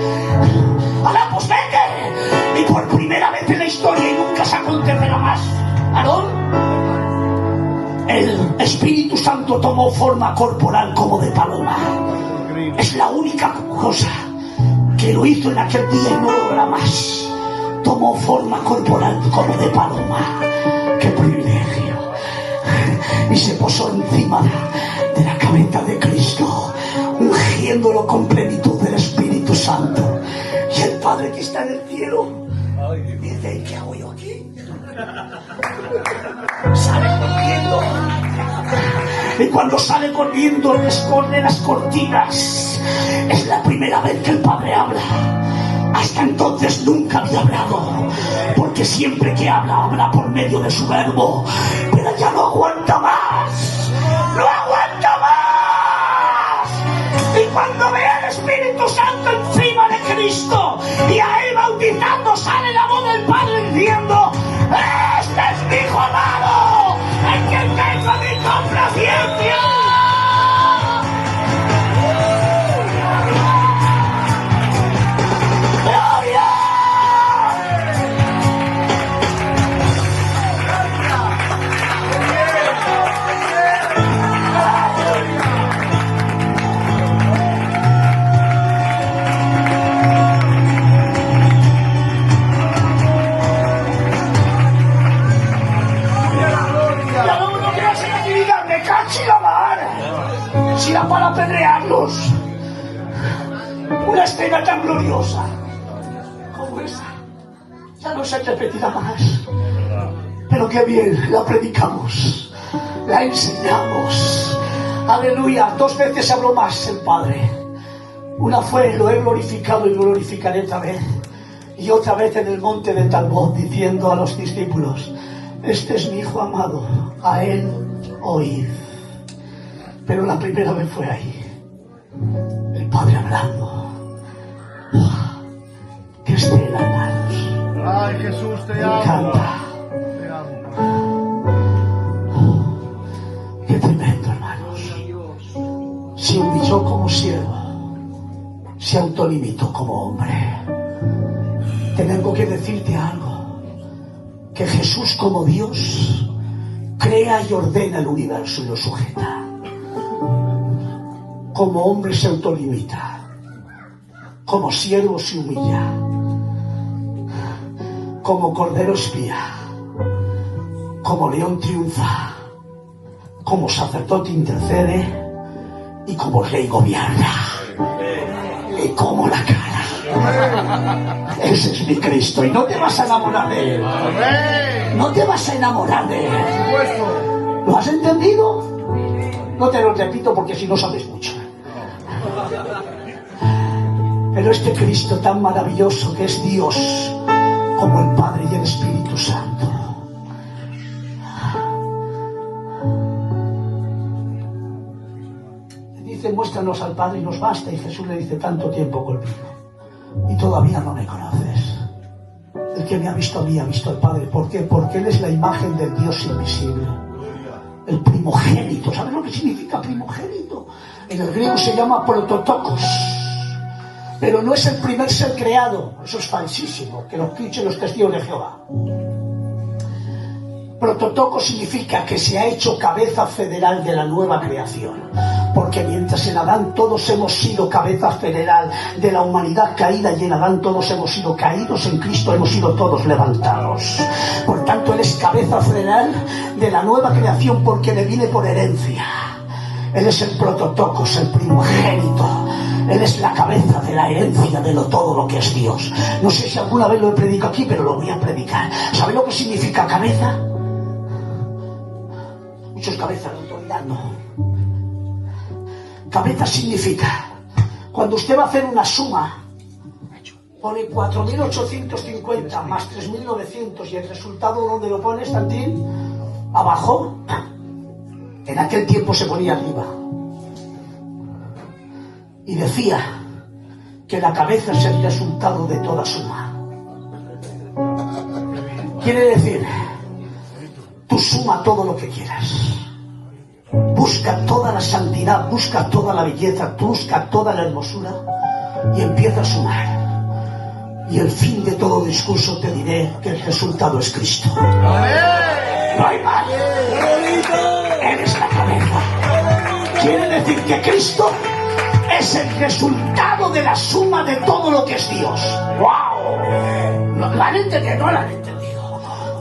¡Alá, pues vete! Y por primera vez en la historia y nunca se acontecerá más, Aarón, el Espíritu Santo tomó forma corporal como de paloma. Es la única cosa que lo hizo en aquel día y no lo hará más. Tomó forma corporal como de paloma. ¡Qué privilegio! Y se posó encima de la cabeza de Cristo, ungiéndolo con plenitud del Espíritu Santo. Y el Padre que está en el cielo dice, ¿qué hago yo aquí? Sale corriendo Y cuando sale corriendo les corre las cortinas. Es la primera vez que el Padre habla. Hasta entonces nunca había hablado, porque siempre que habla por medio de su verbo. Pero ya no aguanta más. ¡No aguanta más! Y cuando ve al Espíritu Santo encima de Cristo y a él bautizando, sale la voz del Padre diciendo: este es mi Hijo amado, en quien tengo mi complacencia. Si era para apedrearlos. Una escena tan gloriosa como esa ya no se repetirá más. Pero qué bien la predicamos, la enseñamos. Aleluya. 2 veces habló más el Padre. Una fue: lo he glorificado y glorificaré otra vez. Y otra vez en el monte de Talbot, diciendo a los discípulos: este es mi Hijo amado, a él oíd. Pero la primera vez fue ahí, el Padre hablando. ¡Qué escena, hermanos! ¡Ay, Jesús, te Me amo! encanta. Te amo. ¡Qué tremendo, hermanos! Se humilló como siervo, se autolimitó como hombre. Tengo que decirte algo: que Jesús, como Dios, crea y ordena el universo y lo sujeta. Como hombre se autolimita, como siervo se humilla, como cordero espía, como león triunfa, como sacerdote intercede y como rey gobierna. Y como la cara. Ese es mi Cristo, y no te vas a enamorar de él. No te vas a enamorar de él. ¿Lo has entendido? No te lo repito porque si no sabes mucho. Pero este Cristo tan maravilloso, que es Dios, como el Padre y el Espíritu Santo, le dice: muéstranos al Padre y nos basta. Y Jesús le dice: tanto tiempo conmigo y todavía no me conoces. El que me ha visto a mí ha visto al Padre. ¿Por qué? Porque Él es la imagen del Dios invisible, el primogénito. ¿Sabes lo que significa primogénito? En el griego se llama prototokos. Pero no es el primer ser creado. Eso es falsísimo, que lo escuchen los testigos de Jehová. Prototokos significa que se ha hecho cabeza federal de la nueva creación. Porque mientras en Adán todos hemos sido cabeza federal de la humanidad caída, y en Adán todos hemos sido caídos, en Cristo hemos sido todos levantados. Por tanto, Él es cabeza federal de la nueva creación, porque le viene por herencia. Él es el prototokos, el primogénito. Él es la cabeza de la herencia de todo lo que es Dios. No sé si alguna vez lo he predicado aquí, pero lo voy a predicar. ¿Sabe lo que significa cabeza? Muchos cabezas de autoridad, no. Cabeza significa, cuando usted va a hacer una suma, pone 4.850 más 3.900 y el resultado, ¿dónde lo pone, Santín? Abajo. En aquel tiempo se ponía arriba. Y decía que la cabeza es el resultado de toda suma. Quiere decir, tú suma todo lo que quieras. Busca toda la santidad, busca toda la belleza, busca toda la hermosura y empieza a sumar. Y el fin de todo discurso te diré que el resultado es Cristo. No hay más. Eres la cabeza. Quiere decir que Cristo es el resultado de la suma de todo lo que es Dios. ¡Wow! ¿Lo han entendido? No lo han entendido.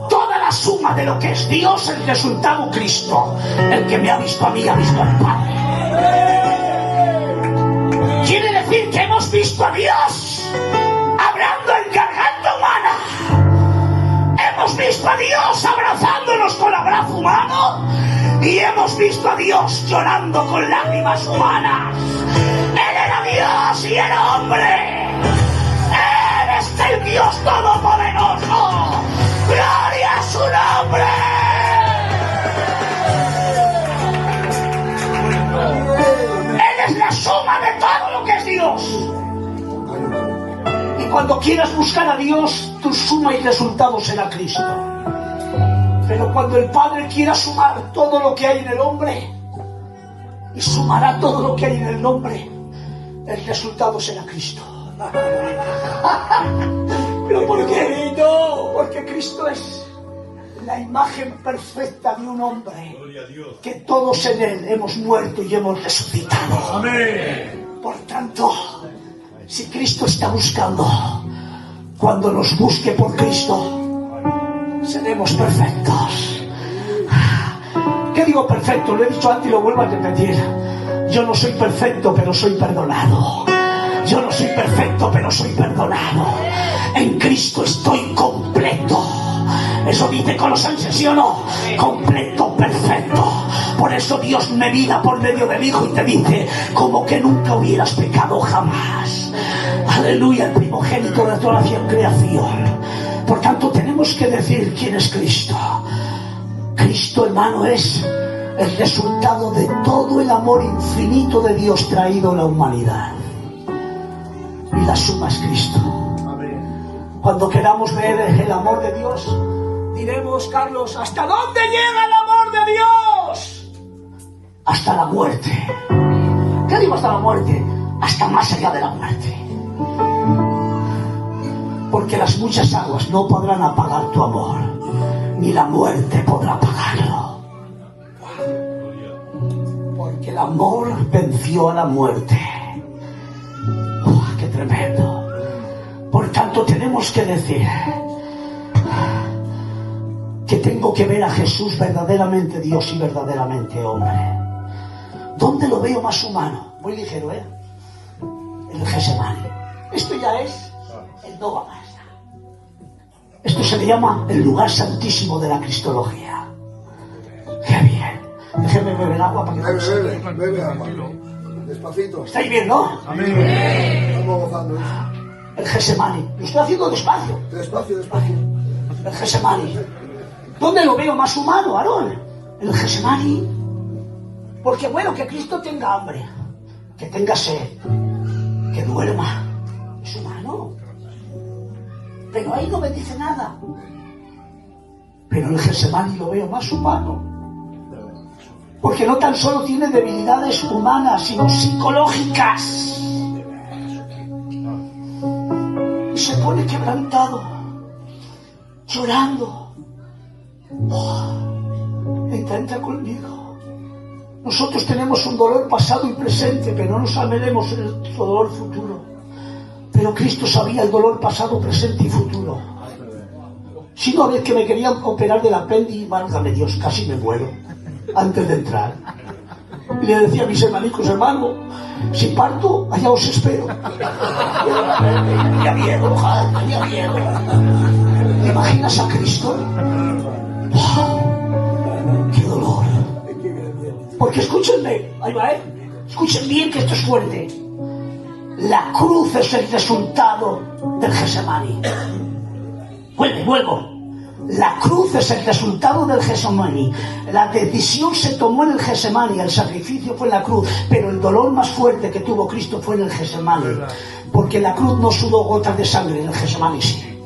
Toda la suma de lo que es Dios, el resultado Cristo. El que me ha visto a mí ha visto al Padre. Quiere decir que hemos visto a Dios hablando en garganta humana. Hemos visto a Dios abrazándonos con abrazo humano. Y hemos visto a Dios llorando con lágrimas humanas. Él era Dios y era hombre. Él es el Dios Todopoderoso. ¡Gloria a su nombre! Él es la suma de todo lo que es Dios. Y cuando quieras buscar a Dios, tu suma y resultado será Cristo. Pero cuando el Padre quiera sumar todo lo que hay en el hombre, y sumará todo lo que hay en el hombre, el resultado será Cristo. ¿Pero por qué? No, porque Cristo es la imagen perfecta de un hombre, que todos en él hemos muerto y hemos resucitado. Amén. Por tanto, si Cristo está buscando, cuando nos busque por Cristo, seremos perfectos. ¿Qué digo perfecto? Lo he dicho antes y lo vuelvo a repetir. Yo no soy perfecto, pero soy perdonado. Yo no soy perfecto, pero soy perdonado. En Cristo estoy completo. Eso dice Colosenses, ¿sí o no? Completo, perfecto. Por eso Dios me mira por medio del Hijo y te dice, como que nunca hubieras pecado jamás. Aleluya, el primogénito de toda la creación. Por tanto, tenemos que decir quién es Cristo. Cristo, hermano, es el resultado de todo el amor infinito de Dios traído a la humanidad. Y la suma es Cristo. Cuando queramos ver el amor de Dios, diremos, Carlos, ¿hasta dónde llega el amor de Dios? Hasta la muerte. ¿Qué digo hasta la muerte? Hasta más allá de la muerte. Porque las muchas aguas no podrán apagar tu amor, ni la muerte podrá apagarlo. Porque el amor venció a la muerte. ¡Qué tremendo! Por tanto, tenemos que decir que tengo que ver a Jesús verdaderamente Dios y verdaderamente hombre. ¿Dónde lo veo más humano? Muy ligero, ¿eh? En el Getsemaní. Esto ya es el no va más. Esto se le llama el lugar santísimo de la cristología. ¡Qué bien! Déjeme beber agua para que... Bebe agua. Despacito. ¿Estáis bien, no? Amén. Estamos gozando eso. El Getsemaní. Lo estoy haciendo despacio. Despacio, despacio. El Getsemaní. ¿Dónde lo veo más humano, Aarón? En el Getsemaní. Porque bueno, que Cristo tenga hambre, que tenga sed, que duerma. Es humano. Pero ahí no me dice nada. Pero en el Getsemaní lo veo más humano. Porque no tan solo tiene debilidades humanas, sino psicológicas. Y se pone quebrantado, llorando. Entra conmigo. Nosotros tenemos un dolor pasado y presente, pero no nos amelemos en el dolor futuro. Pero Cristo sabía el dolor pasado, presente y futuro. Si una vez que me querían operar del apéndice, válgame Dios, casi me muero antes de entrar. Y le decía a mis hermanicos, hermano, si parto, allá os espero. Tenía miedo, tenía miedo. ¿Te imaginas a Cristo? ¡Wow! ¡Qué dolor! Porque escúchenme, ahí va, escuchen bien que esto es fuerte. La cruz es el resultado del Getsemaní. Vuelvo. La cruz es el resultado del Getsemaní. La decisión se tomó en el Getsemaní, el sacrificio fue en la cruz, pero el dolor más fuerte que tuvo Cristo fue en el Getsemaní. Porque la cruz no sudó gotas de sangre, en el Getsemaní sí.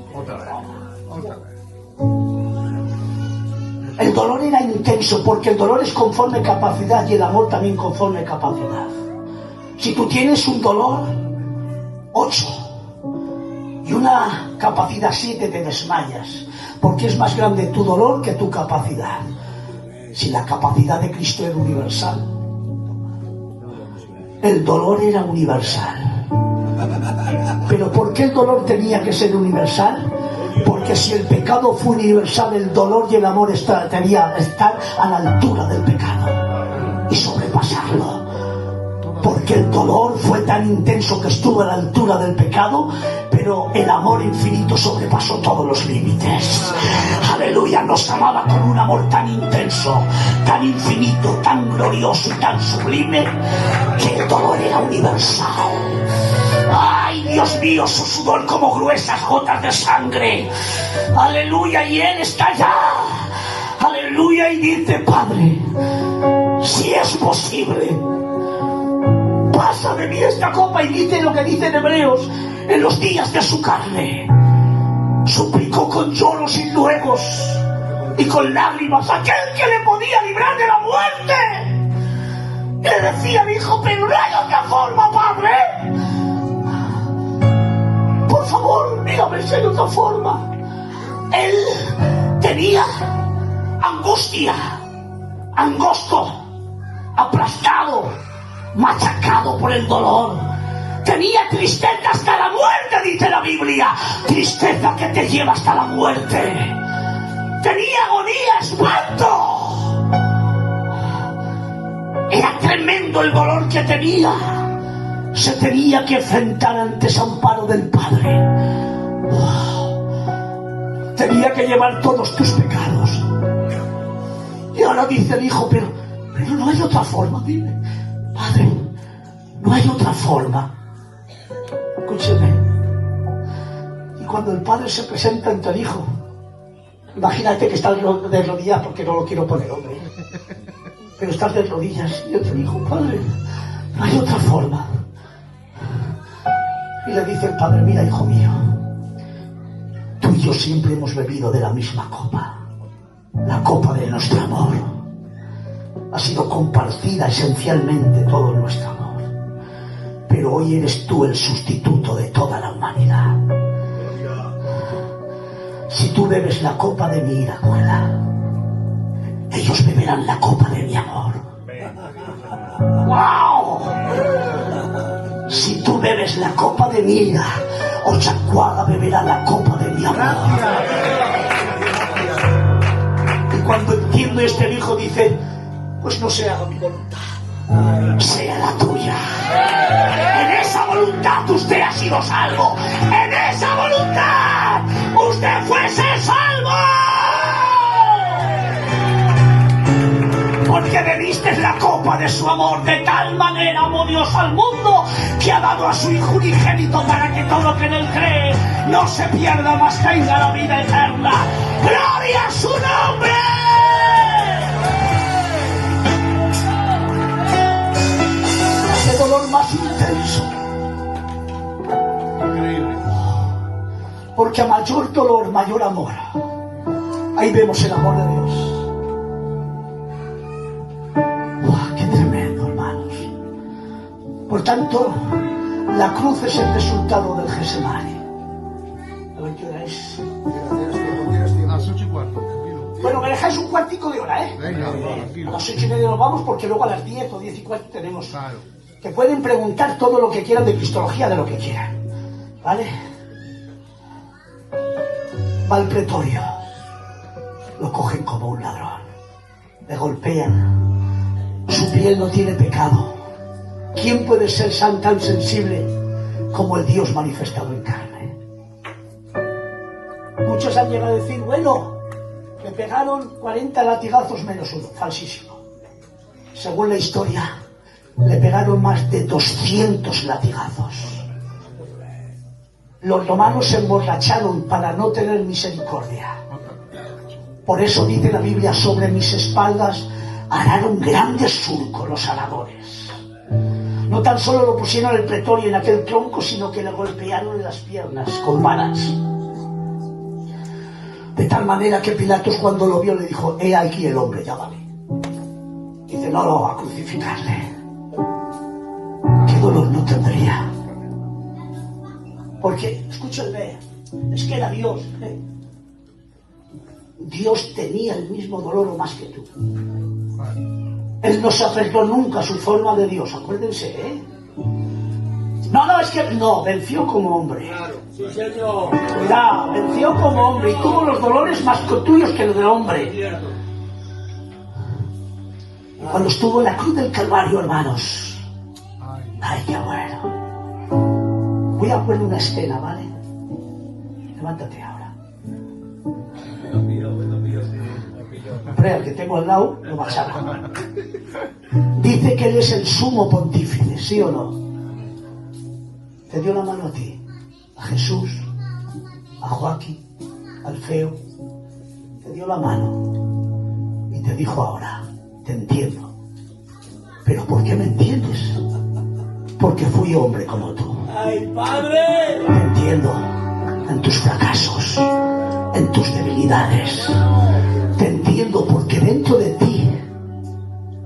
El dolor era intenso, porque el dolor es conforme capacidad y el amor también conforme capacidad. Si tú tienes un dolor 8 y una capacidad 7, te desmayas, porque es más grande tu dolor que tu capacidad. Si la capacidad de Cristo era universal, el dolor era universal. ¿Pero por qué el dolor tenía que ser universal? Porque si el pecado fue universal, el dolor y el amor tenía que estar a la altura del pecado y sobrepasarlo. Porque porque el dolor fue tan intenso que estuvo a la altura del pecado, pero el amor infinito sobrepasó todos los límites. Aleluya, nos amaba con un amor tan intenso, tan infinito, tan glorioso y tan sublime, que el dolor era universal. ¡Ay, Dios mío, su sudor como gruesas gotas de sangre! ¡Aleluya! Y Él está allá. ¡Aleluya! Y dice: Padre, si es posible, pasa de mí esta copa. Y dice lo que dice en Hebreos: en los días de su carne suplicó con lloros y ruegos y con lágrimas a aquel que le podía librar de la muerte. Y le decía al Hijo: pero no hay otra forma, Padre. Por favor, dígame si hay otra forma. Él tenía angustia, angosto, aplastado, machacado por el dolor. Tenía tristeza hasta la muerte, dice la Biblia. Tristeza que te lleva hasta la muerte. Tenía agonía, espanto. Era tremendo el dolor que tenía. Se tenía que enfrentar ante ese amparo del Padre. Tenía que llevar todos tus pecados. Y ahora dice el Hijo: pero no hay otra forma. Dime, Padre, no hay otra forma. Escúcheme. Y cuando el Padre se presenta ante el Hijo, imagínate que estás de rodillas, porque no lo quiero poner, hombre, pero estás de rodillas y el Hijo: Padre, no hay otra forma. Y le dice el Padre: mira, hijo mío, tú y yo siempre hemos bebido de la misma copa, la copa de nuestro amor. Ha sido compartida esencialmente todo nuestro amor, pero hoy eres tú el sustituto de toda la humanidad. Si tú bebes la copa de mi ira cruela, ellos beberán la copa de mi amor. ¡Wow! Si tú bebes la copa de mi ira, Ochacuaga beberá la copa de mi amor. Y cuando entiende el Hijo dice: pues no sea mi voluntad, sea la tuya. En esa voluntad usted ha sido salvo. En esa voluntad usted fuese salvo. Porque bebiste la copa de su amor. De tal manera amó Dios al mundo, que ha dado a su Hijo unigénito, para que todo lo que en él cree no se pierda, mas tenga la vida eterna. ¡Gloria a su nombre! ¡Qué dolor más intenso! Increíble. Porque a mayor dolor, mayor amor. Ahí vemos el amor de Dios. Por tanto, la cruz es el resultado del Getsemaní. A ver qué hora es. Las 8:15. Bueno, me dejáis un cuartico de hora, ¿eh? Venga, A tranquilo. las 8:30 nos vamos, porque luego a las 10 o 10:15 tenemos. Claro. Que pueden preguntar todo lo que quieran de cristología, de lo que quieran. ¿Vale? Va al pretorio. Lo cogen como un ladrón. Le golpean. Su piel no tiene pecado. ¿Quién puede ser tan sensible como el Dios manifestado en carne? Muchos han llegado a decir: bueno, le pegaron 40 latigazos menos uno. Falsísimo. Según la historia, le pegaron más de 200 latigazos. Los romanos se emborracharon para no tener misericordia. Por eso dice la Biblia: sobre mis espaldas araron grandes surcos los aradores. No tan solo lo pusieron en el pretorio, en aquel tronco, sino que le golpearon en las piernas con varas. De tal manera que Pilatos, cuando lo vio, le dijo: he aquí el hombre, llámale. Dice: no lo va a crucificarle. ¿Qué dolor no tendría? Porque, escúchame, es que era Dios. Dios tenía el mismo dolor o más que tú. Él no se aferró nunca a su forma de Dios, acuérdense, ¿eh? No, es que no, venció como hombre. Sí, señor. Cuidado, venció como hombre y tuvo los dolores más tuyos que los del hombre. Cuando estuvo en la cruz del Calvario, hermanos, Voy a poner una escena, ¿vale? Levántate ahora. Hombre, al que tengo al lado, lo machaco. Dice que él es el sumo pontífice, ¿sí o no? Te dio la mano a ti, a Jesús, a Joaquín, al Feo. Te dio la mano y te dijo ahora, te entiendo. ¿Pero por qué me entiendes? Porque fui hombre como tú. ¡Ay, Padre! Te entiendo en tus fracasos, en tus debilidades. Te entiendo porque dentro de ti,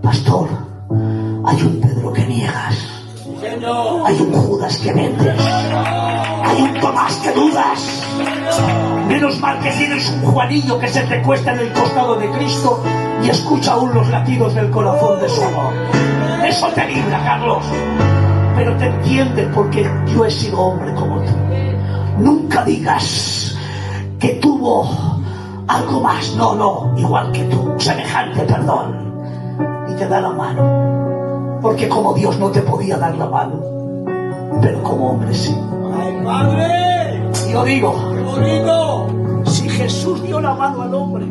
pastor, hay un Pedro que niegas. ¡Señor! Hay un Judas que vendes. Hay un Tomás que dudas. Menos mal que tienes un Juanillo que se te cuesta en el costado de Cristo y escucha aún los latidos del corazón de su amor. Eso te libra, Carlos. Pero te entiende porque yo he sido hombre como tú. Nunca digas que tuvo algo más. No, no, igual que tú, semejante, perdón. Y te da la mano. Porque como Dios no te podía dar la mano, pero como hombre sí. ¡Ay, Padre! Yo digo, ¡Qué bonito! si Jesús dio la mano al hombre,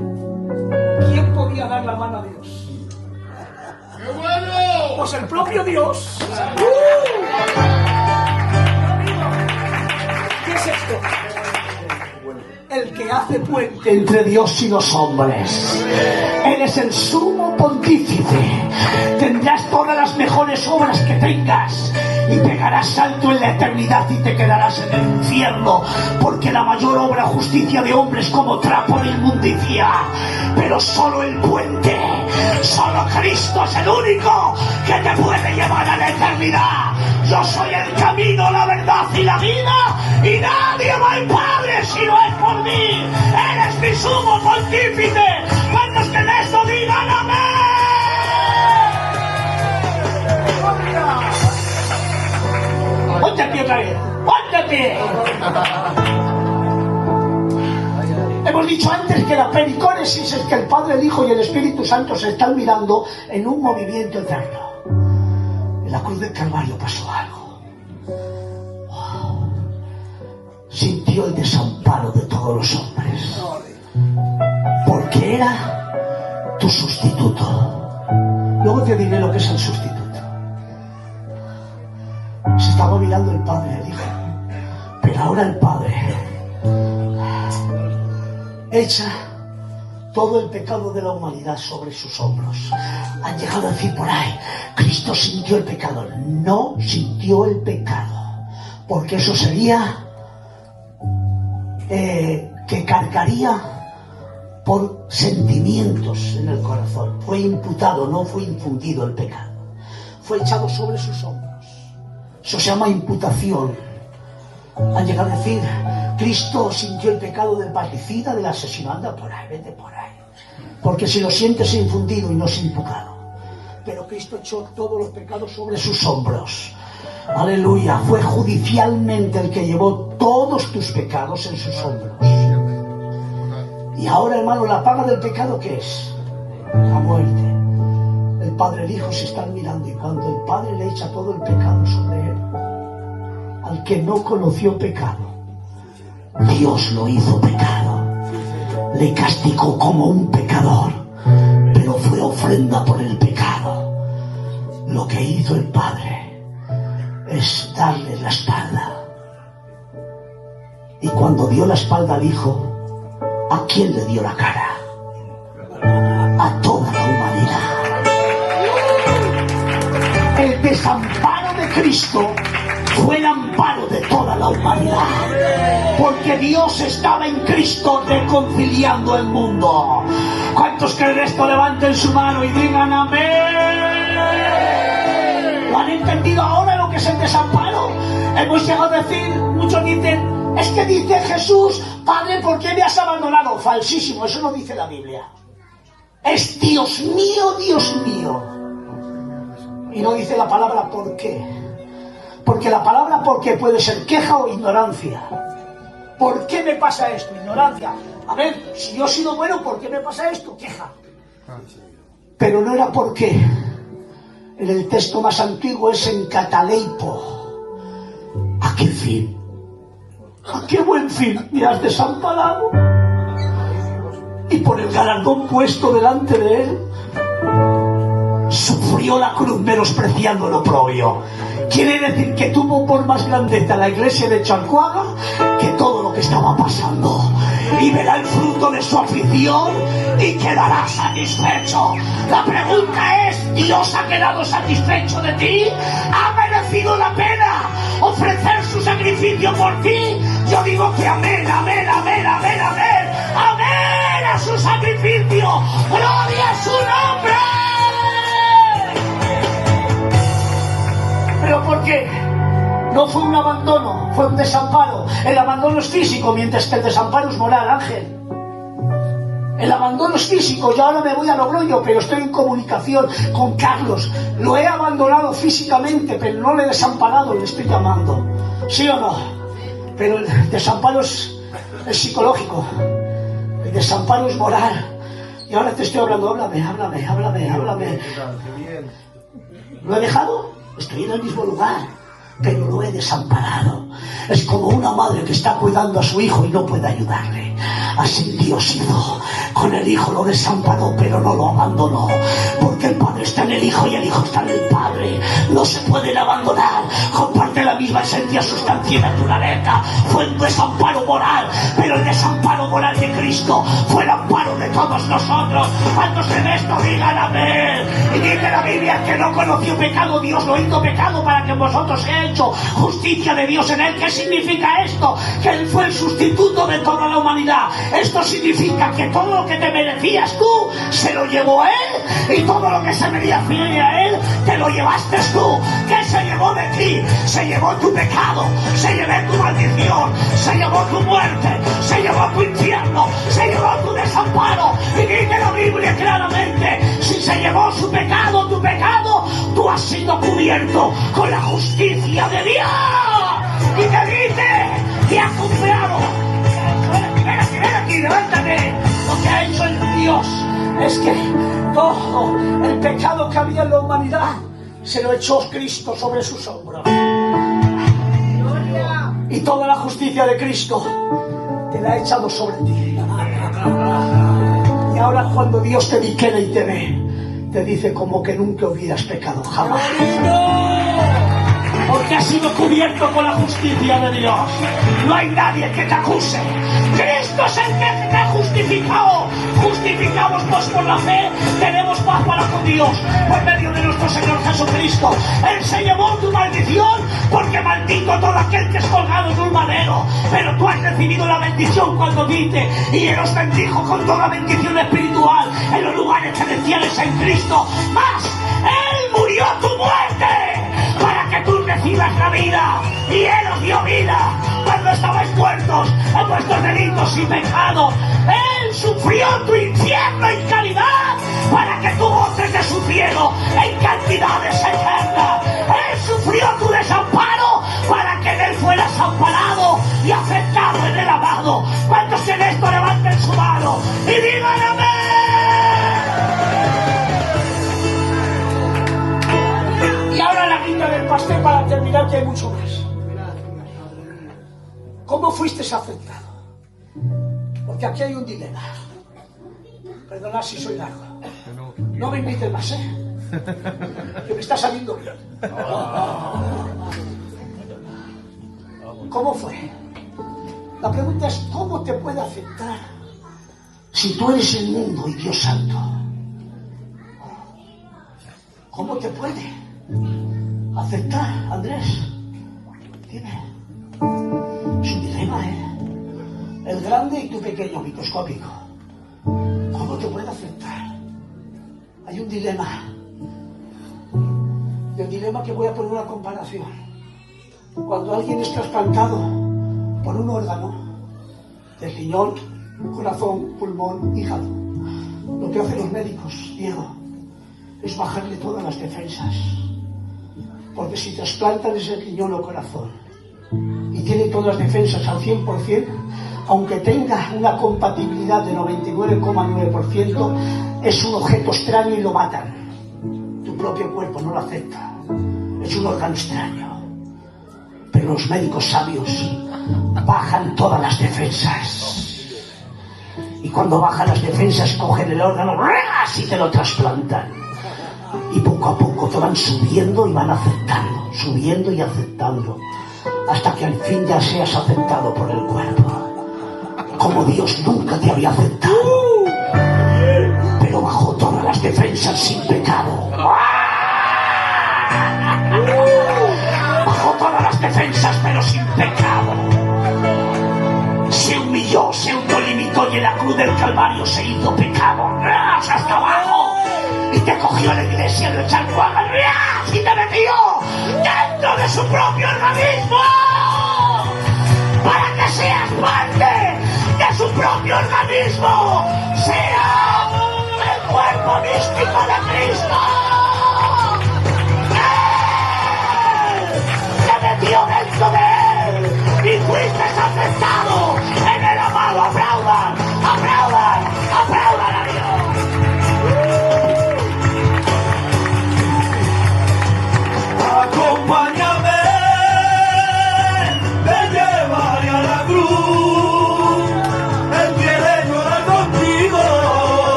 ¿quién podía dar la mano a Dios? ¡Qué bueno! Pues el propio Dios. ¿Qué es esto? El que hace puente entre Dios y los hombres. Él es el sumo pontífice. Tendrás todas las mejores obras que tengas y pegarás salto en la eternidad y te quedarás en el infierno, porque la mayor obra justicia de hombres como trapo de inmundicia. Pero solo el puente, solo Cristo es el único que te puede llevar a la eternidad. Yo soy el camino, la verdad y la vida, y nadie va al Padre si no es por mí. Eres mi sumo pontífice. ¿Cuántos que en esto digan amén? ¡Ponte a pie otra vez! ¡Ponte a pie! Hemos dicho antes que la pericónesis es que el Padre, el Hijo y el Espíritu Santo se están mirando en un movimiento eterno. En la cruz del Calvario pasó algo. Sintió el desamparo de todos los hombres. Porque era tu sustituto. Luego te diré lo que es el sustituto. Se estaba mirando el Padre y el Hijo. Pero ahora el Padre echa todo el pecado de la humanidad sobre sus hombros. Han llegado a decir por ahí, Cristo sintió el pecado. No sintió el pecado, porque eso sería que cargaría por sentimientos en el corazón. Fue imputado, no fue infundido el pecado. Fue echado sobre sus hombros. Eso se llama imputación. Han llegado a decir, Cristo sintió el pecado del parricida, del asesino. Anda por ahí, vete por ahí. Porque si lo sientes infundido y no es imputado. Pero Cristo echó todos los pecados sobre sus hombros. Aleluya. Fue judicialmente el que llevó todos tus pecados en sus hombros. Y ahora, hermano, la paga del pecado, ¿qué es? La muerte. El Padre y el Hijo se están mirando, y cuando el Padre le echa todo el pecado sobre él, al que no conoció pecado, Dios lo hizo pecado. Le castigó como un pecador, pero fue ofrenda por el pecado. Lo que hizo el Padre es darle la espalda. Y cuando dio la espalda al Hijo, ¿a quién le dio la cara? A toda la humanidad. El desamparo de Cristo fue el amparo de toda la humanidad, porque Dios estaba en Cristo reconciliando el mundo. ¿Cuántos creen esto? Levanten su mano y digan amén. ¿Lo han entendido ahora lo que es el desamparo? Hemos llegado a decir, muchos dicen, es que dice Jesús, Padre, ¿por qué me has abandonado? Falsísimo, eso no dice la Biblia. Es Dios mío, Dios mío. Y no dice la palabra ¿por qué? Porque la palabra ¿por qué? Puede ser queja o ignorancia. ¿Por qué me pasa esto? Ignorancia. A ver, si yo he sido bueno, ¿por qué me pasa esto? Queja. Pero no era por qué. En el texto más antiguo es en cataleipo. ¿A qué fin? ¿A qué buen fin me has desamparado? Y por el galardón puesto delante de él, sufrió la cruz menospreciando lo propio. Quiere decir que tuvo por más grandeza la iglesia de Chalcuaga que todo lo que estaba pasando. Y verá el fruto de su aflicción y quedará satisfecho. La pregunta es, ¿Dios ha quedado satisfecho de ti? ¿Ha merecido la pena ofrecer su sacrificio por ti? Yo digo que amén, amén, amén, amén, amén. Amén a su sacrificio. ¡Gloria a su nombre! ¿Pero por qué? No fue un abandono, fue un desamparo. El abandono es físico, mientras que el desamparo es moral, Ángel. El abandono es físico. Yo ahora me voy a Logroño, pero estoy en comunicación con Carlos. Lo he abandonado físicamente, pero no le he desamparado, le estoy llamando. ¿Sí o no? Pero el desamparo es psicológico. El desamparo es moral. Y ahora te estoy hablando, háblame. ¿Lo he dejado? Estoy en el mismo lugar, pero lo he desamparado. Es como una madre que está cuidando a su hijo y no puede ayudarle. Así Dios hizo. Con el hijo lo desamparó, pero no lo abandonó. Porque el padre está en el hijo y el hijo está en el padre. No se pueden abandonar. Comparte la misma esencia, sustancia y naturaleza. Fue un desamparo moral, pero el desamparo moral de Cristo fue el amparo de todos nosotros. Cuando se ve esto, digan amén. Y dice la Biblia que no conoció pecado, Dios lo hizo pecado para que vosotros seáis hecho justicia de Dios en él. ¿Qué significa esto? Que él fue el sustituto de toda la humanidad. Esto significa que todo lo que te merecías tú se lo llevó él, y todo lo que se merecía a él te lo llevaste tú. ¿Qué se llevó de ti? Se llevó tu pecado, se llevó tu maldición, se llevó tu muerte, se llevó tu infierno, se llevó tu desamparo. Y dice la Biblia claramente, si se llevó su pecado, tu pecado, tú has sido cubierto con la justicia de Dios. Y te dice que ha comprado. Ven aquí, levántate. Lo que ha hecho el Dios es que todo el pecado que había en la humanidad se lo echó Cristo sobre sus hombros. Y toda la justicia de Cristo te la ha echado sobre ti. Y ahora cuando Dios te diquera y te ve, te dice como que nunca hubieras pecado jamás. Porque has sido cubierto con la justicia de Dios. No hay nadie que te acuse. Cristo es el que te ha justificado. Justificados pues por la fe, tenemos paz para con Dios por medio de nuestro Señor Jesucristo. Él se llevó tu maldición, porque maldito todo aquel que es colgado en un madero. Pero tú has recibido la bendición cuando dice, y Él os bendijo con toda bendición espiritual en los lugares celestiales en Cristo. Mas Él murió tu muerte para que tú recibas la vida, y Él os dio vida cuando estabais muertos en vuestros delitos y pecados. Él sufrió tu infierno en caridad para que tú goces de su cielo en cantidades eternas. Él sufrió tu desamparo para que en Él fueras amparado y aceptado en el amado. ¿Cuántos en esto levanten su mano y digan amén? Y ahora la guinda del pastel para terminar, que hay mucho más. ¿Cómo fuiste afectado? Porque aquí hay un dilema. Perdonad si soy largo. No me invites más, que me está saliendo bien. ¿Cómo fue? La pregunta es, ¿cómo te puede afectar si tú eres el mundo y Dios santo? ¿Cómo te puede afectar, Andrés? Dime. Es un dilema, el grande y tu pequeño, microscópico. ¿Cómo te puede afectar? Hay un dilema. Y el dilema, que voy a poner una comparación. Cuando alguien es trasplantado por un órgano, de riñón, corazón, pulmón, hígado, lo que hacen los médicos, Diego, es bajarle todas las defensas. Porque si trasplantan ese riñón o corazón y tiene todas las defensas al 100%, aunque tenga una compatibilidad de 99,9%, es un objeto extraño y lo matan. Tu propio cuerpo no lo acepta. Es un órgano extraño. Pero los médicos sabios bajan todas las defensas. Y cuando bajan las defensas cogen el órgano y te lo trasplantan. Y poco a poco te van subiendo y van aceptando, subiendo y aceptando, hasta que al fin ya seas aceptado por el cuerpo, como Dios nunca te había aceptado, pero bajo todas las defensas sin pecado. Bajo todas las defensas pero sin pecado. Se humilló, se autolimitó y en la cruz del Calvario se hizo pecado. Hasta abajo. Y te cogió la iglesia, lo echó al cuadro y te metió dentro de su propio organismo para que seas parte de su propio organismo. Sea el cuerpo místico de Cristo.